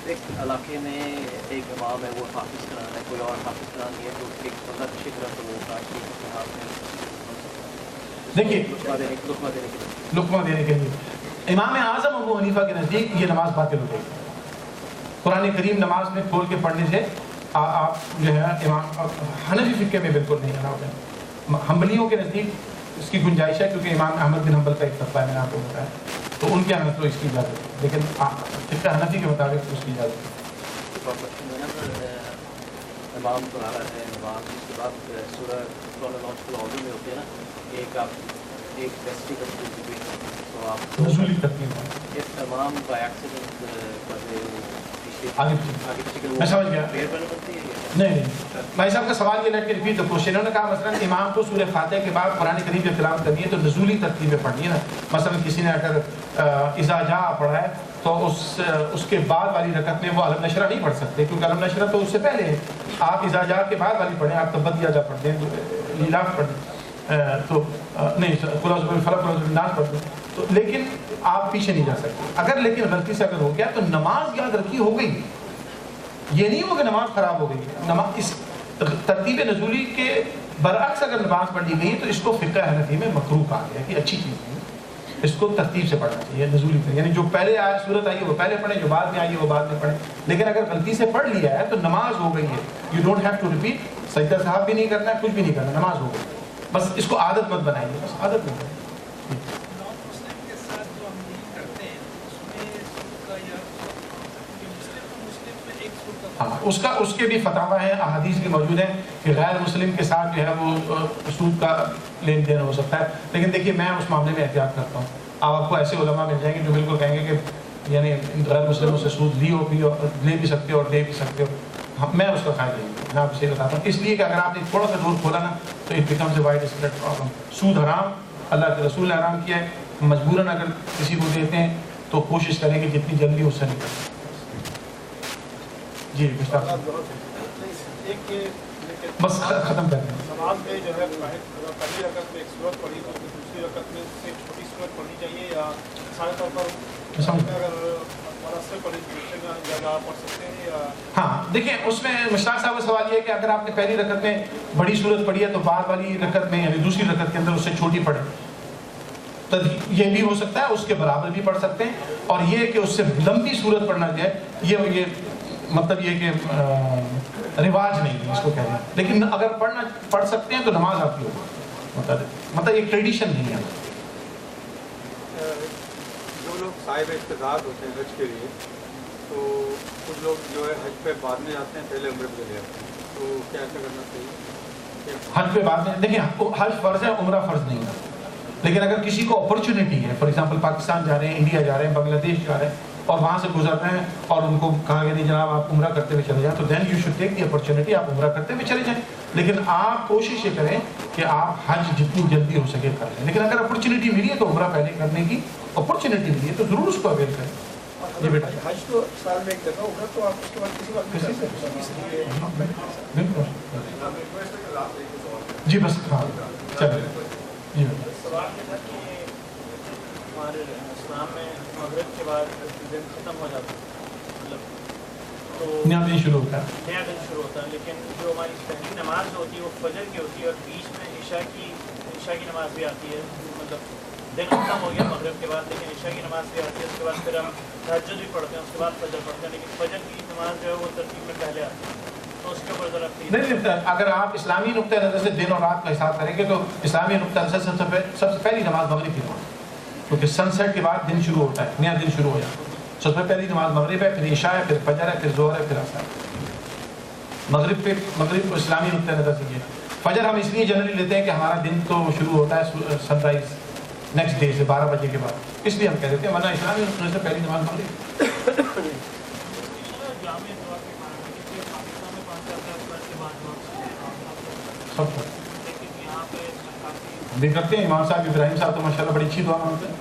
ایک علاقے میں ایک امام ہے, وہ حافظ قرآن ہے, کوئی اور حافظ قرآن نہیں ہے, تو ایک بندہ کسی طرح سے وہ دیکھیے لقمہ دینے کے لیے امام اعظم ابو حنیفہ کے نزدیک یہ نماز باطل ہو گئی. قرآن کریم نماز میں کھول کے پڑھنے سے آپ جو ہے امام حنفی فقہ میں بالکل نہیں الاؤڈ ہے. حنبلیوں کے نزدیک اس کی گنجائش ہے, کیونکہ امام احمد بن حنبل کا ایک فتویٰ ہے, میں نے آپ کو بتایا, تو ان کے یہاں تو اس کی اجازت ہے, لیکن فقہ حنفی کے مطابق اس کی اجازت ہے. امام پڑھا رہا ہے نماز, اس کے بعد سورہ قرآن میں ہوتے ہیں نا, ایک آپ ایک فیسٹیول تو آپ نزولی ترتیب ایک امام بائی ایکسیڈنٹ میں سمجھ گیا. نہیں بھائی صاحب کا سوال یہ لٹ کے ریپیٹ کوشچن. انہوں نے کہا مثلا امام کو سورہ فاتحہ کے بعد قرآن کریم کی تلاوت کرنی ہے تو نزولی ترتیب میں پڑھنی ہے نا. مثلا کسی نے اگر اذا جاء پڑھا ہے تو اس کے بعد والی رکعت میں وہ علم نشرہ نہیں پڑھ سکتے, کیونکہ علم نشرہ تو اس سے پہلے ہے. آپ اذا جاء کے بعد والی پڑھیں, آپ تبت یادا پڑھ دیں, لیلاف پڑھ دیں, تو نہیں قل اعوذ برب الفلق قل اعوذ برب الناس پڑھ دیں, تو لیکن آپ پیچھے نہیں جا سکتے. اگر لیکن غلطی سے اگر ہو گیا تو نماز یاد رکھی ہو گئی, یہ نہیں ہو کہ نماز خراب ہو گئی. نماز اس ترتیب نزولی کے برعکس اگر نماز پڑھ لی گئی تو اس کو فقہ حنفی میں مکروہ کہا گیا کہ اچھی چیز نہیں, اس کو ترتیب سے پڑھنا چاہیے نزولی پر, یعنی جو پہلے صورت آئی ہے وہ پہلے پڑھیں, جو بعد میں آئی ہے وہ بعد میں پڑھیں. لیکن اگر غلطی سے پڑھ لیا ہے تو نماز ہو گئی ہے, you don't have to repeat, سجدہ صاحب بھی نہیں کرنا ہے, کچھ بھی نہیں کرنا, نماز ہو گئی. بس اس کو عادت مت بنائیے, بس عادت مت بنائیے. ہاں اس کے بھی فتاویٰ ہیں, احادیث بھی موجود ہیں کہ غیر مسلم کے ساتھ جو ہے وہ سود کا لین دین ہو سکتا ہے. لیکن دیکھیے میں اس معاملے میں احتیاط کرتا ہوں. آپ کو ایسے علماء مل جائیں گے جو بالکل کہیں گے کہ یعنی غیر مسلموں سے سود لے بھی سکتے ہو اور دے بھی سکتے ہو. میں اس کا خیال نہیں, میں آپ سے بتاتا ہوں, اس لیے کہ اگر آپ نے تھوڑا سا دور کھولا نا تو it becomes a wide spread problem. سود حرام, اللہ کے رسول نے حرام کیا ہے, مجبوراً اگر کسی کو دیتے ہیں تو کوشش کریں کہ جتنی جلدی اس سے نکلیں. جی بس ختم کر دیں. نماز میں جو ہے پہلی رکعت میں ایک سورت پڑھی تو دوسری رکعت میں سے چھوٹی سورت پڑھنی چاہیے, یا مثال طور پر اگر مناسب پڑھی جگہ پڑھ سکتے ہیں یا؟ ہاں دیکھیں اس میں مشتاق صاحب کا سوال یہ ہے کہ اگر آپ نے پہلی رکعت میں بڑی سورت پڑھی ہے تو بعد والی رکعت میں یعنی دوسری رکعت کے اندر اس سے چھوٹی پڑھیں, تو یہ بھی ہو سکتا ہے, اس کے برابر بھی پڑھ سکتے ہیں. اور یہ کہ اس سے لمبی سورت پڑھنا جو ہے یہ مطلب یہ کہ رواج نہیں ہے اس کو کہتے ہیں, لیکن اگر پڑھ سکتے ہیں تو نماز آپ کی ہوگی, مطلب ایک ٹریڈیشن نہیں ہے. جو لوگ صاحب اقتدار ہوتے ہیں حج کے لیے, تو کچھ لوگ جو ہے حج پہ بعد میں جاتے ہیں، پہلے عمرے پہ چلے جاتے ہیں، تو کیا کرنا چاہیے؟ حج پہ بعد میں دیکھیں، حج فرض ہے، عمرہ فرض نہیں ہے. لیکن اگر کسی کو اپرچونٹی ہے، فار ایگزامپل پاکستان جا رہے ہیں، انڈیا جا رہے ہیں، بنگلہ دیش جا رہے ہیں اور وہاں سے گزر رہے ہیں اور ان کو کہا کہ نہیں جناب آپ عمرہ کرتے ہوئے چلے جائیں، تو then you should take the opportunity, آپ عمرہ کرتے ہوئے چلے جائیں. لیکن آپ کوشش یہ کریں کہ آپ حج جتنی جلدی ہو سکے کر لیں. لیکن اگر اپرچونٹی ملی ہے تو عمرہ پہلے کرنے کی اپرچونٹی ملی ہے تو ضرور اس کو اویل کریں. جی بیٹا. حج تو سال میں ایک دفعہ ہوگا، تو آپ اس کے بعد کسی وقت کسی سے اس لیے بالکل. جی بس ہاں چلے. جی بیٹا. سوال یہ تھا کہ ہمارے اسلام میں مغرب کے بعد دن ختم ہو جاتا ہے، مطلب تو نیا دن شروع ہوتا ہے. نیا دن شروع ہوتا ہے، لیکن جو ہماری پہلی نماز جو ہوتی ہے وہ فجر کی ہوتی ہے اور بیچ میں عشاء کی نماز بھی آتی ہے. مطلب دن ختم ہو گیا مغرب کے بعد، لیکن عشاء کی نماز بھی آتی ہے، اس کے بعد پھر ہم تہجد بھی پڑھتے ہیں، اس کے بعد فجر پڑھتے ہیں، لیکن فجر کی نماز جو ہے وہ ترتیب میں پہلے آتی ہے. تو اس کے اوپر ذرا نہیں، اگر آپ اسلامی نقطۂ نظر سے دن اور رات کا حساب کریں گے تو اسلامی نقطۂ نظر سے سب سے پہلی نماز مغرب کی نماز، کیونکہ سن سیٹ کے بعد دن شروع ہوتا ہے، نیا دن شروع ہو جاتا ہے. سب سے پہلی نماز مغرب ہے، پھر عشاء ہے، پھر فجر ہے، پھر ظہر ہے، پھر عصر ہے. مغرب کو اسلامی نقطۂ نظر سے یہ فجر ہم اس لیے جنرلی لیتے ہیں کہ ہمارا دن تو شروع ہوتا ہے سن رائز نیکسٹ ڈے سے 12 بجے کے بعد، اس لیے ہم کہہ دیتے ہیں، ورنہ اسلامی نقطۂ نظر سے پہلی نماز مغرب. سب کو بھی کرتے ہیں. امام صاحب ابراہیم صاحب تو ماشاء اللہ بڑی اچھی دعا مانگتے ہیں.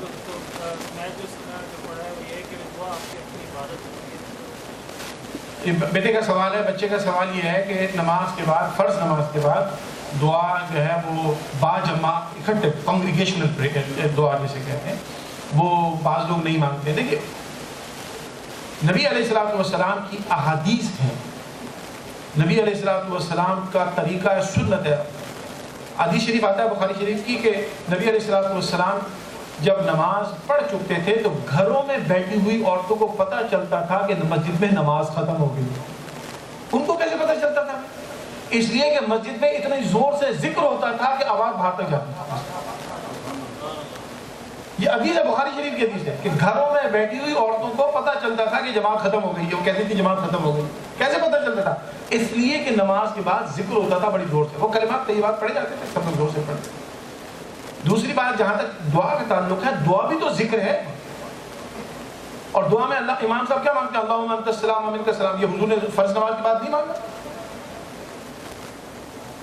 بیٹے کا سوال ہے، بچے کا سوال یہ ہے کہ نماز کے بعد، فرض نماز کے بعد دعا جو ہے وہ باجماعت اکٹھے کانگریگیشنل دعا جسے کہتے ہیں، وہ بعض لوگ نہیں مانگتے. دیکھیے نبی علیہ الصلوۃ والسلام کی احادیث ہیں، نبی علیہ الصلوۃ والسلام کا طریقہ سنت ہے. حدیث شریف آتا ہے بخاری شریف کی کہ نبی علیہ الصلوۃ والسلام جب نماز پڑھ چکتے تھے تو گھروں میں بیٹھی ہوئی عورتوں کو پتہ چلتا تھا کہ مسجد میں نماز ختم ہو گئی. ان کو کیسے پتہ چلتا تھا؟ اس لیے کہ مسجد میں اتنے زور سے ذکر ہوتا تھا کہ آواز باہر تک جاتی تھی. یہ حدیث ہے، بخاری شریف کی حدیث ہے کہ گھروں میں بیٹھی ہوئی عورتوں کو پتہ چلتا تھا کہ جماعت ختم ہو گئی. وہ کہتی تھی جماعت ختم ہو گئی. کیسے پتہ چلتا تھا؟ اس لیے کہ نماز کے بعد ذکر ہوتا تھا بڑی زور سے. وہ کلمات طیبات پڑھے جاتے تھے، سب لوگ زور سے پڑھتے. دوسری بات جہاں تک دعا کا تعلق ہے، دعا بھی تو ذکر ہے. اور دعا میں اللہ، امام صاحب کیا مانگتے ہیں؟ اللہم انت السلام و منک السلام. یہ حضور نے فرض نماز کے بعد نہیں مانگا.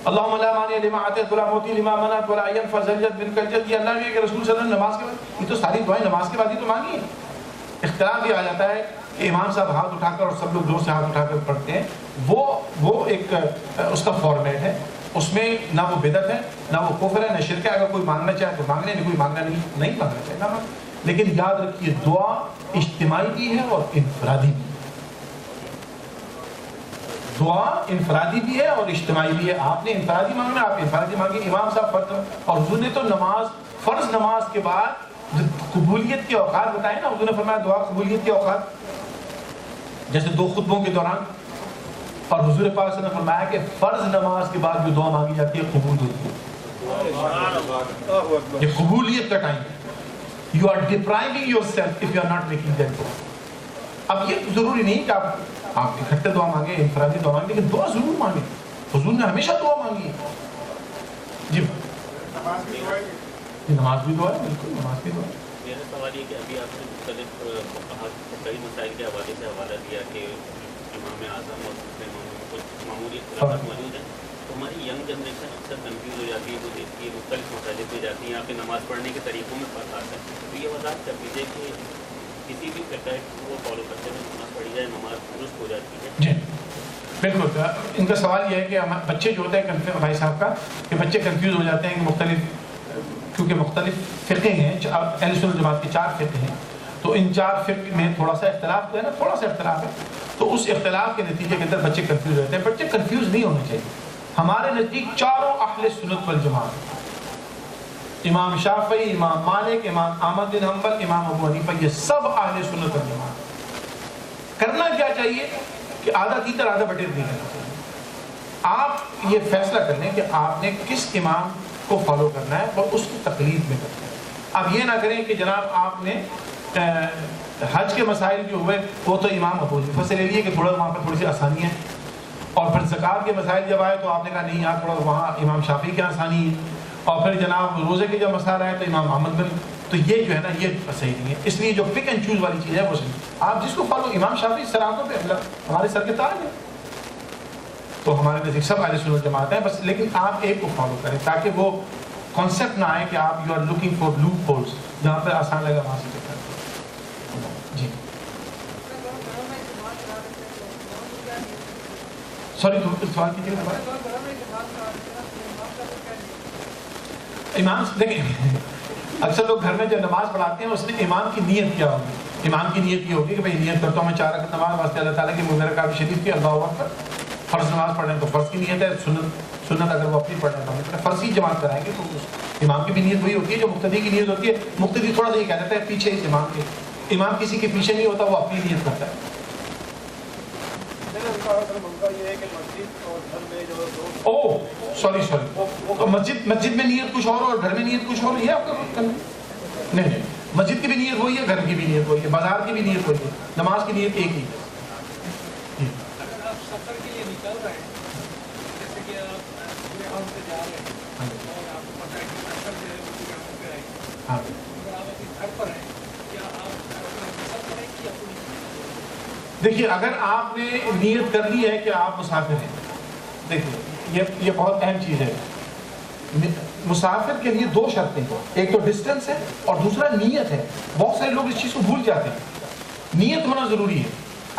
اللہم لا مانع لما اعطیت ولا معطی لما منعت ولا ينفع ذا الجد منک الجد. یہ اللہ کے رسول صلی اللہ علیہ وسلم نماز کے بعد، یہ تو ساری دعائیں نماز کے بعد ہی تو مانگی ہیں. اختلاف یہ آ جاتا ہے کہ امام صاحب ہاتھ اٹھا کر اور سب لوگ زور سے ہاتھ اٹھا کر پڑھتے ہیں. وہ ایک اس کا فارمیٹ ہے، اس میں نہ وہ بدعت ہے، نہ وہ کفر ہے، نہ شرک ہے. اگر کوئی مانگنا چاہے تو مانگ لے، نہیں کوئی مانگنا نہیں مانگنا چاہے نہ مانگ. لیکن یاد رکھیے دعا اجتماعی بھی ہے اور انفرادی بھی ہے. دعا انفرادی بھی ہے اور اجتماعی بھی ہے. آپ نے انفرادی مانگنا، آپ انفرادی مانگیں. امام صاحب فرض اور حضور نے تو فرض نماز کے بعد قبولیت کے اوقات بتائے نا. حضور نے فرمایا دعا قبولیت کے اوقات، جیسے 2 خطبوں کے دوران. اور حضور پاک صلی اللہ علیہ وسلم نے فرمایا کہ فرض نماز کے بعد جو دعا مانگی جاتی ہے قبول ہوتی ہے. یہ قبولیت کا ٹائم ہے. You are depriving yourself if you are not making that دعا. اب یہ ضروری نہیں کہ آپ اکٹھے دعا مانگیں، انفرادی دعا مانگیں، لیکن دعا ضرور مانگیں. حضور نے ہمیشہ دعا مانگی ہے. جی نماز بھی دعا ہے، بالکل نماز بھی دعا ہے. میرا سوال یہ کہ ابھی آپ نے مختلف کئی مسائل کے حوالے سے حوالہ دیا کہ امام اعظم اور دوسرے اماموں میں کچھ معمولی اختلافات موجود ہیں. تو ہماری ینگ جنریشن اکثر کنفیوز ہو جاتی ہے، وہ دیکھتی ہے مختلف مسائل پہ جاتی ہیں، یہاں پہ نماز پڑھنے کے طریقوں میں فرق آتا ہے. تو یہ وضاحت کر دیجیے کہ کسی بھی فقہ کو فالو کرتے ہوئے نماز پڑھی جائے، نماز درست ہو جاتی ہے. جی بالکل. ان کا سوال یہ ہے کہ بچے جو ہوتے ہیں بھائی صاحب کا، کہ بچے کنفیوز ہو جاتے ہیں کہ مختلف، کیونکہ مختلف فرقے ہیں، اہل سنت جماعت کے 4 فرقے ہیں، تو ان 4 فرقے میں تھوڑا سا اختلاف تو ہے نا، تھوڑا سا اختلاف ہے. تو اس اختلاف کے نتیجے کے اندر بچے کنفیوز ہوتے ہیں. بچے کنفیوز نہیں ہونے چاہیے. ہمارے نزدیک چاروں اہل سنت والجماعت، امام شافعی، امام مالک، امام احمد بن حنبل، امام ابو حنیفہ، یہ سب اہل سنت والجماعت. کرنا کیا چاہیے کہ آدھا تیتر آدھا بٹیر نہیں کرنا چاہیے. آپ یہ فیصلہ کر لیں کہ آپ نے کس امام کو فالو کرنا ہے اور اس کی تقلید میں کرنا ہے. آپ یہ نہ کریں کہ جناب آپ نے حج کے مسائل جو ہوئے وہ تو امام ابو حنیفہ سے لے لیے کہ تھوڑا وہاں پہ تھوڑی سی آسانی ہے، اور پھر زکوٰۃ کے مسائل جب آئے تو آپ نے کہا نہیں یہاں تھوڑا وہاں امام شافعی کی آسانی ہے، اور پھر جناب روزے کے جب مسائل آئے تو امام احمد بن، تو یہ جو ہے نا یہ صحیح نہیں ہے، اس لیے جو پک اینڈ چوز والی چیز ہے وہ صحیح، آپ جس کو فالو، امام شافعی سراغوں پہ ہمارے سر کے تاج ہیں، تو ہمارے نزدیک سب اہل سنت جماعت ہیں بس، لیکن آپ ایک کو فالو کریں تاکہ وہ کانسیپٹ نہ آئے کہ آپ you are looking for loop holes, جہاں پہ آسان لگا وہاں سے کریں. جی سوری سوال کیجیے گا. امام دیکھیں اکثر لوگ گھر میں جو نماز پڑھاتے ہیں اس میں امام کی نیت کیا ہوگی؟ امام کی نیت یہ ہوگی کہ بھائی نیت کرتا ہوں میں 4 رکعت نماز واسطے اللہ تعالیٰ کی میرا کافی شریف کی اللہ اکبر. فرض نماز پڑھ رہے ہیں تو فرض کی نیت ہے، سنت اگر وہ اپنی پڑھ رہے ہیں تو فرض ہی جماعت کرائیں گے، تو امام کی بھی نیت وہی ہوتی ہے جو مقتدی کی نیت ہوتی ہے. مقتدی تھوڑا سا یہ کہہ دیتا ہے پیچھے اس امام کے، امام کسی کے پیچھے نہیں ہوتا، وہ اپنی نیت کرتا ہے. اوہ سوری تو مسجد میں نیت کچھ اور اور گھر میں نیت کچھ اور، یہ آپ کا نہیں، مسجد کی بھی نیت وہی ہے، گھر کی بھی نیت وہی ہے، بازار کی بھی نیت وہی ہے، نماز کی نیت ایک ہی ہے. اگر آپ سفر کے لیے نکل رہے ہیں، جیسے کہ آپ پورے ہم سے جا رہے ہیں اور آپ کو پتہ ہے کہ سفر جو ہے وہ پورے ہم پہ آئے گی، اگر آپ اپنے گھر پر ہیں کیا آپ گھر پر سفر کریں گے یا پوری؟ دیکھیے اگر آپ نے نیت کر لی ہے کہ آپ مسافر ہیں، دیکھیے یہ بہت اہم چیز ہے. مسافر کے لیے 2 شرطیں ہیں، ایک تو ڈسٹینس ہے اور دوسرا نیت ہے. بہت سارے لوگ اس چیز کو بھول جاتے ہیں، نیت ہونا ضروری ہے.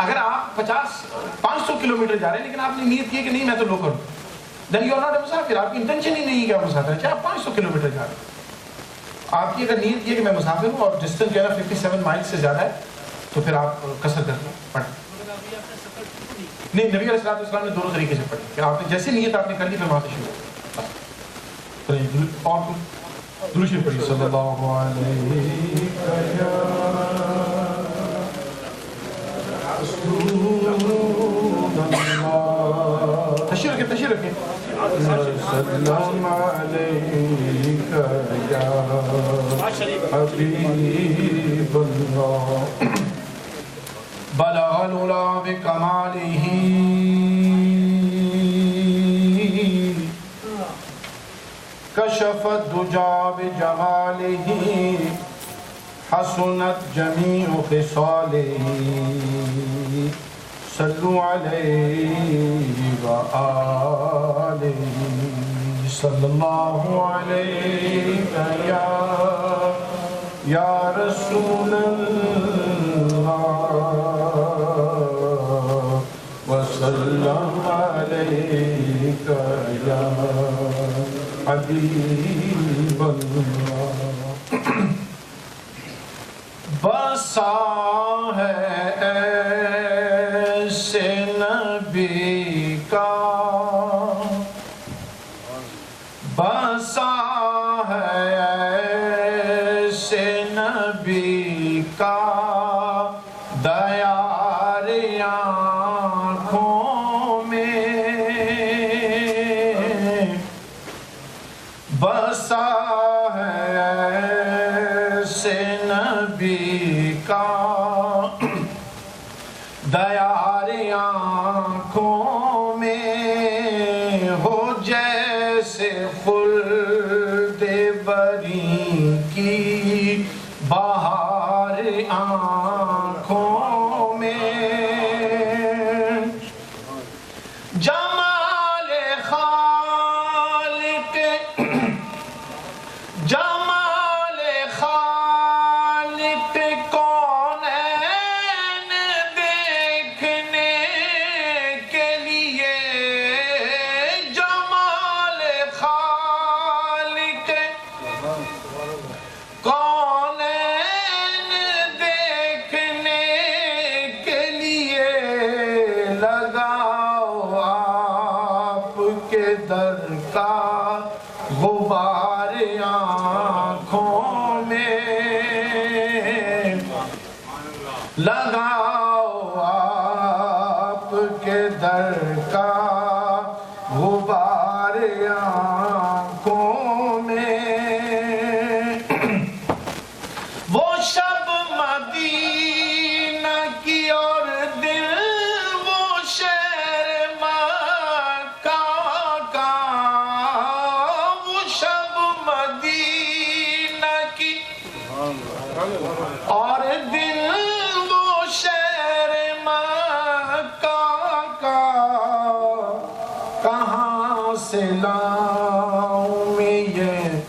اگر آپ 500 کلومیٹر جا رہے ہیں لیکن آپ نے نیت کی کہ نہیں میں تو لوکل ہوں، then you are not a مسافر. آپ کی انٹینشن ہی نہیں ہے کہ آپ مسافر ہیں، چاہے آپ 500 کلومیٹر جا رہے ہیں. آپ کی اگر نیت کی ہے کہ میں مسافر ہوں اور ڈسٹینس جو ہے نا 57 مائل سے زیادہ ہے تو پھر آپ قصر کر کے پڑھیں. نہیں، نبی علیہ السلام نے دونوں طریقے سے پڑھی کہ آپ نے جیسے نیت آپ نے کر لی پھر وہاں سے شروع اور درود شریف پڑھیے صلی اللہ علیہ تشریف رکھیں سلام علیک یا حبیب اللہ بلغ العلا بکمالہ کشف الدجى بجمالہ حسنت جمیع خصالہ صلوا علیہ وآلہ صلی اللہ علیہ یا رسول اللہ وسلم علیک یا حبیب اللہ. بسا ہے ایسے نبی کا، بسا ہے ایسے نبی کا دیار آنکھوں میں، بسا ہے ایسے نبی کا دیار آنکھوں میں، ہو جیسے خلد بری کی بہار آنکھوں میں، جمال خالق جمال خالق کونین دیکھنے کے لیے، جمال خالق کونین دیکھنے کے لیے، لگاؤ آپ کے در کا غبار آنکھوں میں، لگاؤ آپ کے در کا غبار آنکھوں میں، وہ شب مدینہ سے لاؤں میں یہ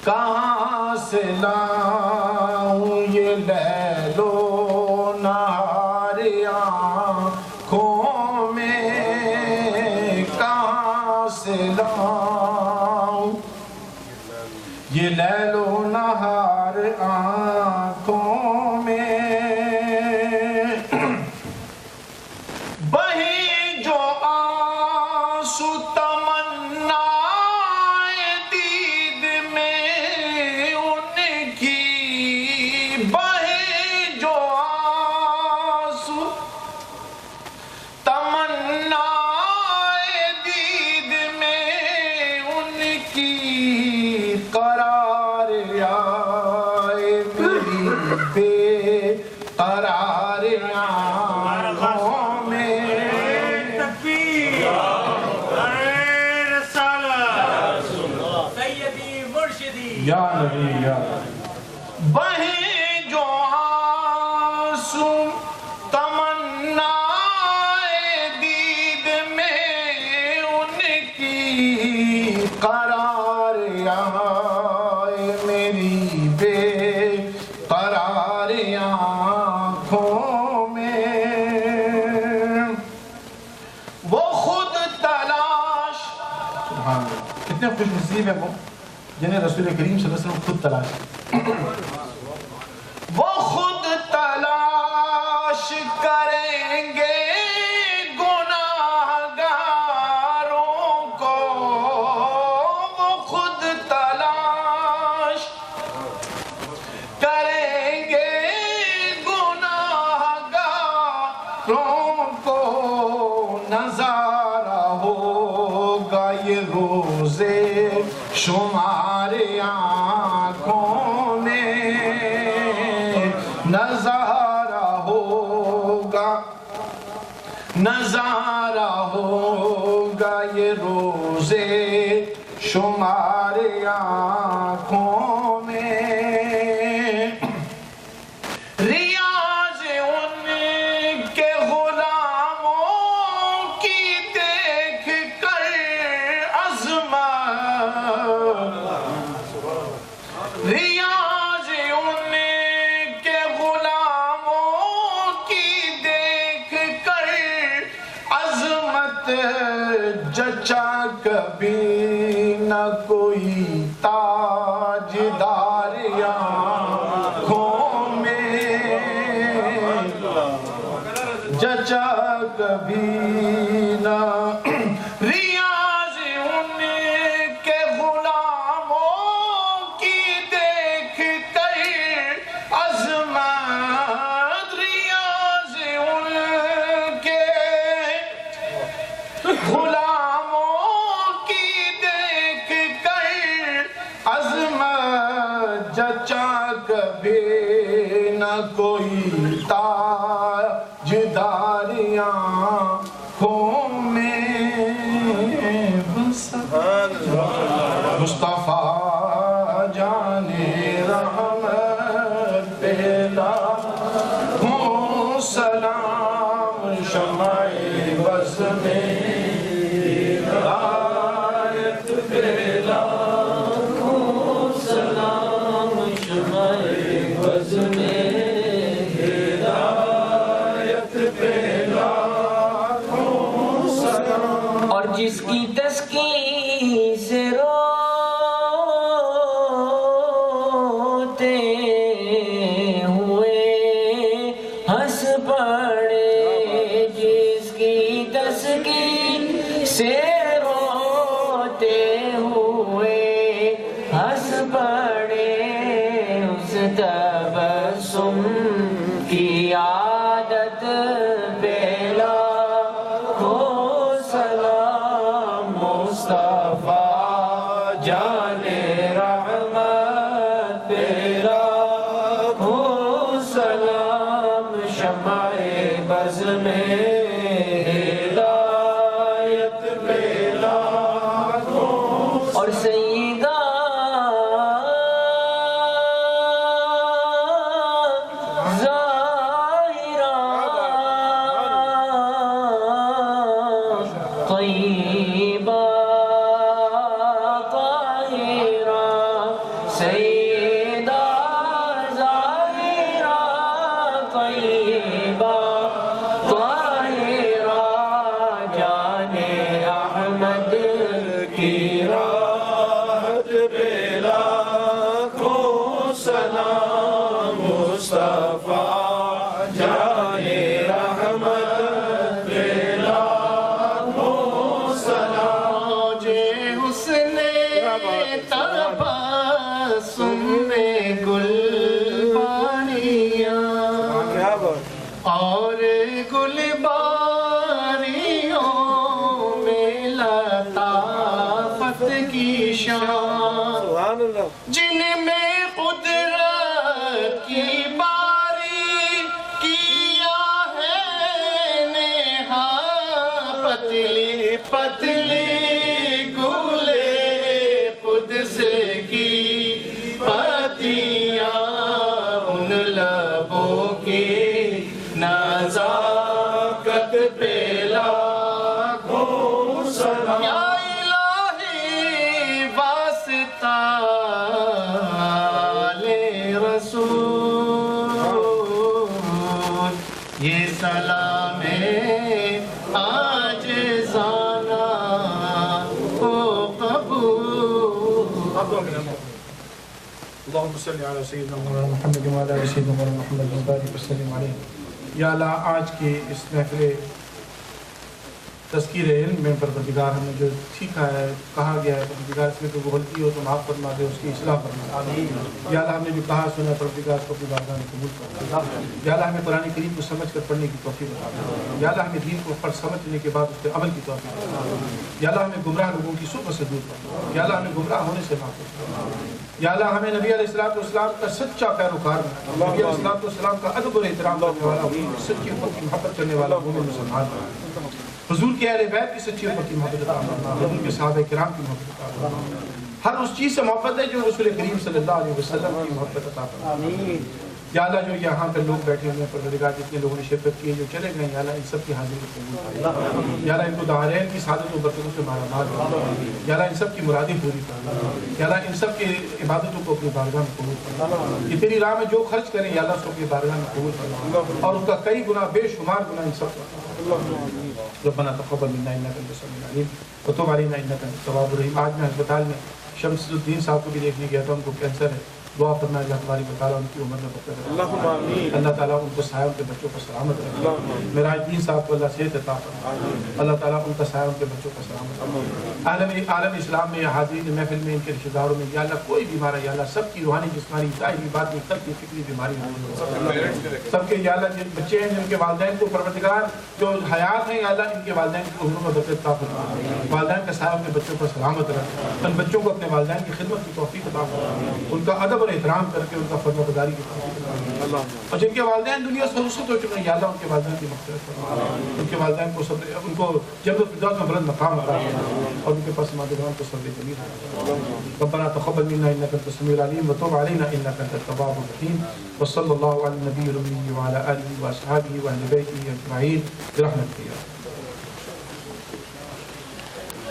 کہاں سے لاؤں یہ لیل و نہار آنکھوں میں کہاں سے لاؤں یہ لیل و نہار آنکھوں میں بہی جو آنسو تمنائے دید میں ان کی بہی جو آنسو تمنائے دید میں ان کی قرار آئے میری بے قرار آنکھوں میں یا نبی یا بہیں جو آنسو تمنائے دید میں ان کی قرار آئے میری بے قرار آنکھوں میں وہ خود تلاش سبحان اللہ کتنے خوش نصیب ہے وہ جنہیں رسول کریم صلی اللہ علیہ وسلم خود تلاش وہ خود تلاش کریں گے گناہگاروں کو وہ خود تلاش کریں گے گناہگاروں کو نظارہ ہوگا یہ روزے شمار آنکھوں میں نظارہ ہوگا یہ روزے شمار آنکھوں میں ریاض ان کے غلاموں کی دیکھ کر ریاض ان کے غلاموں کی دیکھ کر عظمت جچا کبھی نہ کوئی تاجدار آنکھوں میں جچا کبھی نہ کوئی تاجدار آنکھوں میں مصطفیٰ جانے رحمت پیدا ہوں سلام شمع بس میں ہدایت پیدا ہوں سلام شمع بس میں جس کی تسکین سے روتے ہوئے ہنس پڑے جس کی تسکین سے روتے ہوئے ہنس پڑے اس تبسم کی عادت بیلا جانے رحمت تیرا ہو سلام شمع بز میں ہدایت پیدا ہو اور سیدہ ظاہرہ طیبہ سبحان اللہ جن میں قدرت کی باری کیا ہے نہا پتلی پتلی گلے قدس کی پتیاں ان لبوں کی نزاکت پہ لاکھوں سلام یا الہی واسطہ لے رسول یہ سلام عاجزانہ کو قبول اللهم صل على سيدنا مولانا محمد وعلى آل سيدنا مولانا محمد وبارك وسلم عليه یا اللہ آج کے اس محفل تذکیر علم میں پروردگار ہمیں جو سیکھا ہے کہا گیا ہے پروردگار اس میں کوئی غلطی ہو تو معاف فرما دے اس کی اصلاح فرما دے یا اللہ ہم نے جو کہا سنا پروردگار اس کو اپنی بارگاہ میں قبول فرما یا اللہ ہمیں قرآن کریم کو سمجھ کر پڑھنے کی توفیق عطا فرما یا اللہ ہمیں دین کو پڑھ سمجھنے کے بعد اس پہ عمل کی توفیق عطا فرما یا اللہ ہمیں گمراہ لوگوں کی صحبت سے دور فرما یا اللہ ہمیں گمراہ ہونے سے محفوظ فرما یا اللہ ہمیں نبی علیہ السلام کا سچا پیروکار بنا نبی علیہ السلام کا ادب اور احترام کرنے والا سچی امت کی محبت کرنے والا مومن مسلمان حضور کے اہل بیت کی سچی امت کی محبت عطا فرما حضور کے صحابہ کرام کی محبت عطا فرما ہر اس چیز سے محبت ہے جو رسول کریم صلی اللہ علیہ وسلم کی محبت عطا فرما یا اللہ جو یہاں پہ لوگ بیٹھے ہوئے ہیں پروردگار جتنے لوگوں نے شرکت کی ہے جو چلے گئے یا اللہ ان سب کی حاضری کو قبول فرما یا اللہ ان کو دارین کی سعادت و برکتوں سے مالا مال فرما یا اللہ ان سب کی مرادیں پوری فرما یا اللہ ان سب کی عبادتوں کو اپنی بارگاہ میں قبول فرما یہ تیری راہ میں جو خرچ کریں یا اللہ اس کو اپنی بارگاہ میں قبول فرما اور اس کا کئی گنا بے شمار گنا ان سب ربنا تقبل منا انک انت السمیع العلیم وتب علینا انک انت التواب الرحیم آج میں ہسپتال میں شمس الدین صاحب کو بھی دیکھنے گیا تھا ان کو کینسر ہے دعا فرما اللہ تبارک و تعالیٰ ان کی عمر میں برکت عطا فرمائے اللہ تعالیٰ ان کو سایہ ان کے بچوں کو سلامت رکھے میرا الدین صاحب کو اللہ صحت عطا فرمائے اللہ تعالیٰ ان کا سایہ ان کے بچوں کو سلامت رکھے عالم اسلام میں حاضرین محفل میں ان کے رشتہ داروں میں یا اللہ کوئی بیمار ہے یا اللہ سب کی روحانی جسمانی ظاہری باطنی قلبی فکری بیماری سب کے یا اللہ جن بچے ہیں جن کے والدین کو پروردگار جو حیات ہیں یا اللہ ان کے والدین کی عمروں میں برکت عطا فرمائے والدین کا سایہ ان کے بچوں کو سلامت رکھے ان بچوں کو اپنے والدین کی خدمت کی توفیق عطا فرمائے ان کا ادب اور احترام کر کے ان کا فرمانبرداری کی توفیق عطا فرمائے اور جن کے والدین دنیا سے رخصت ہو چکے ہیں یا اللہ ان کے والدین کی مغفرت فرمائے ان کے والدین کو صبر ان کو جنت الفردوس میں بلند مقام عطا فرمائے اور ان کے پاس مادران کو صبر جمیل ربنا تقبل منا انك انت السميع العليم وتب علينا انك انت التواب الرحيم وصلى الله على النبي الامي وعلى اله واصحابه واهل بيته اجمعين برحمتك يا رب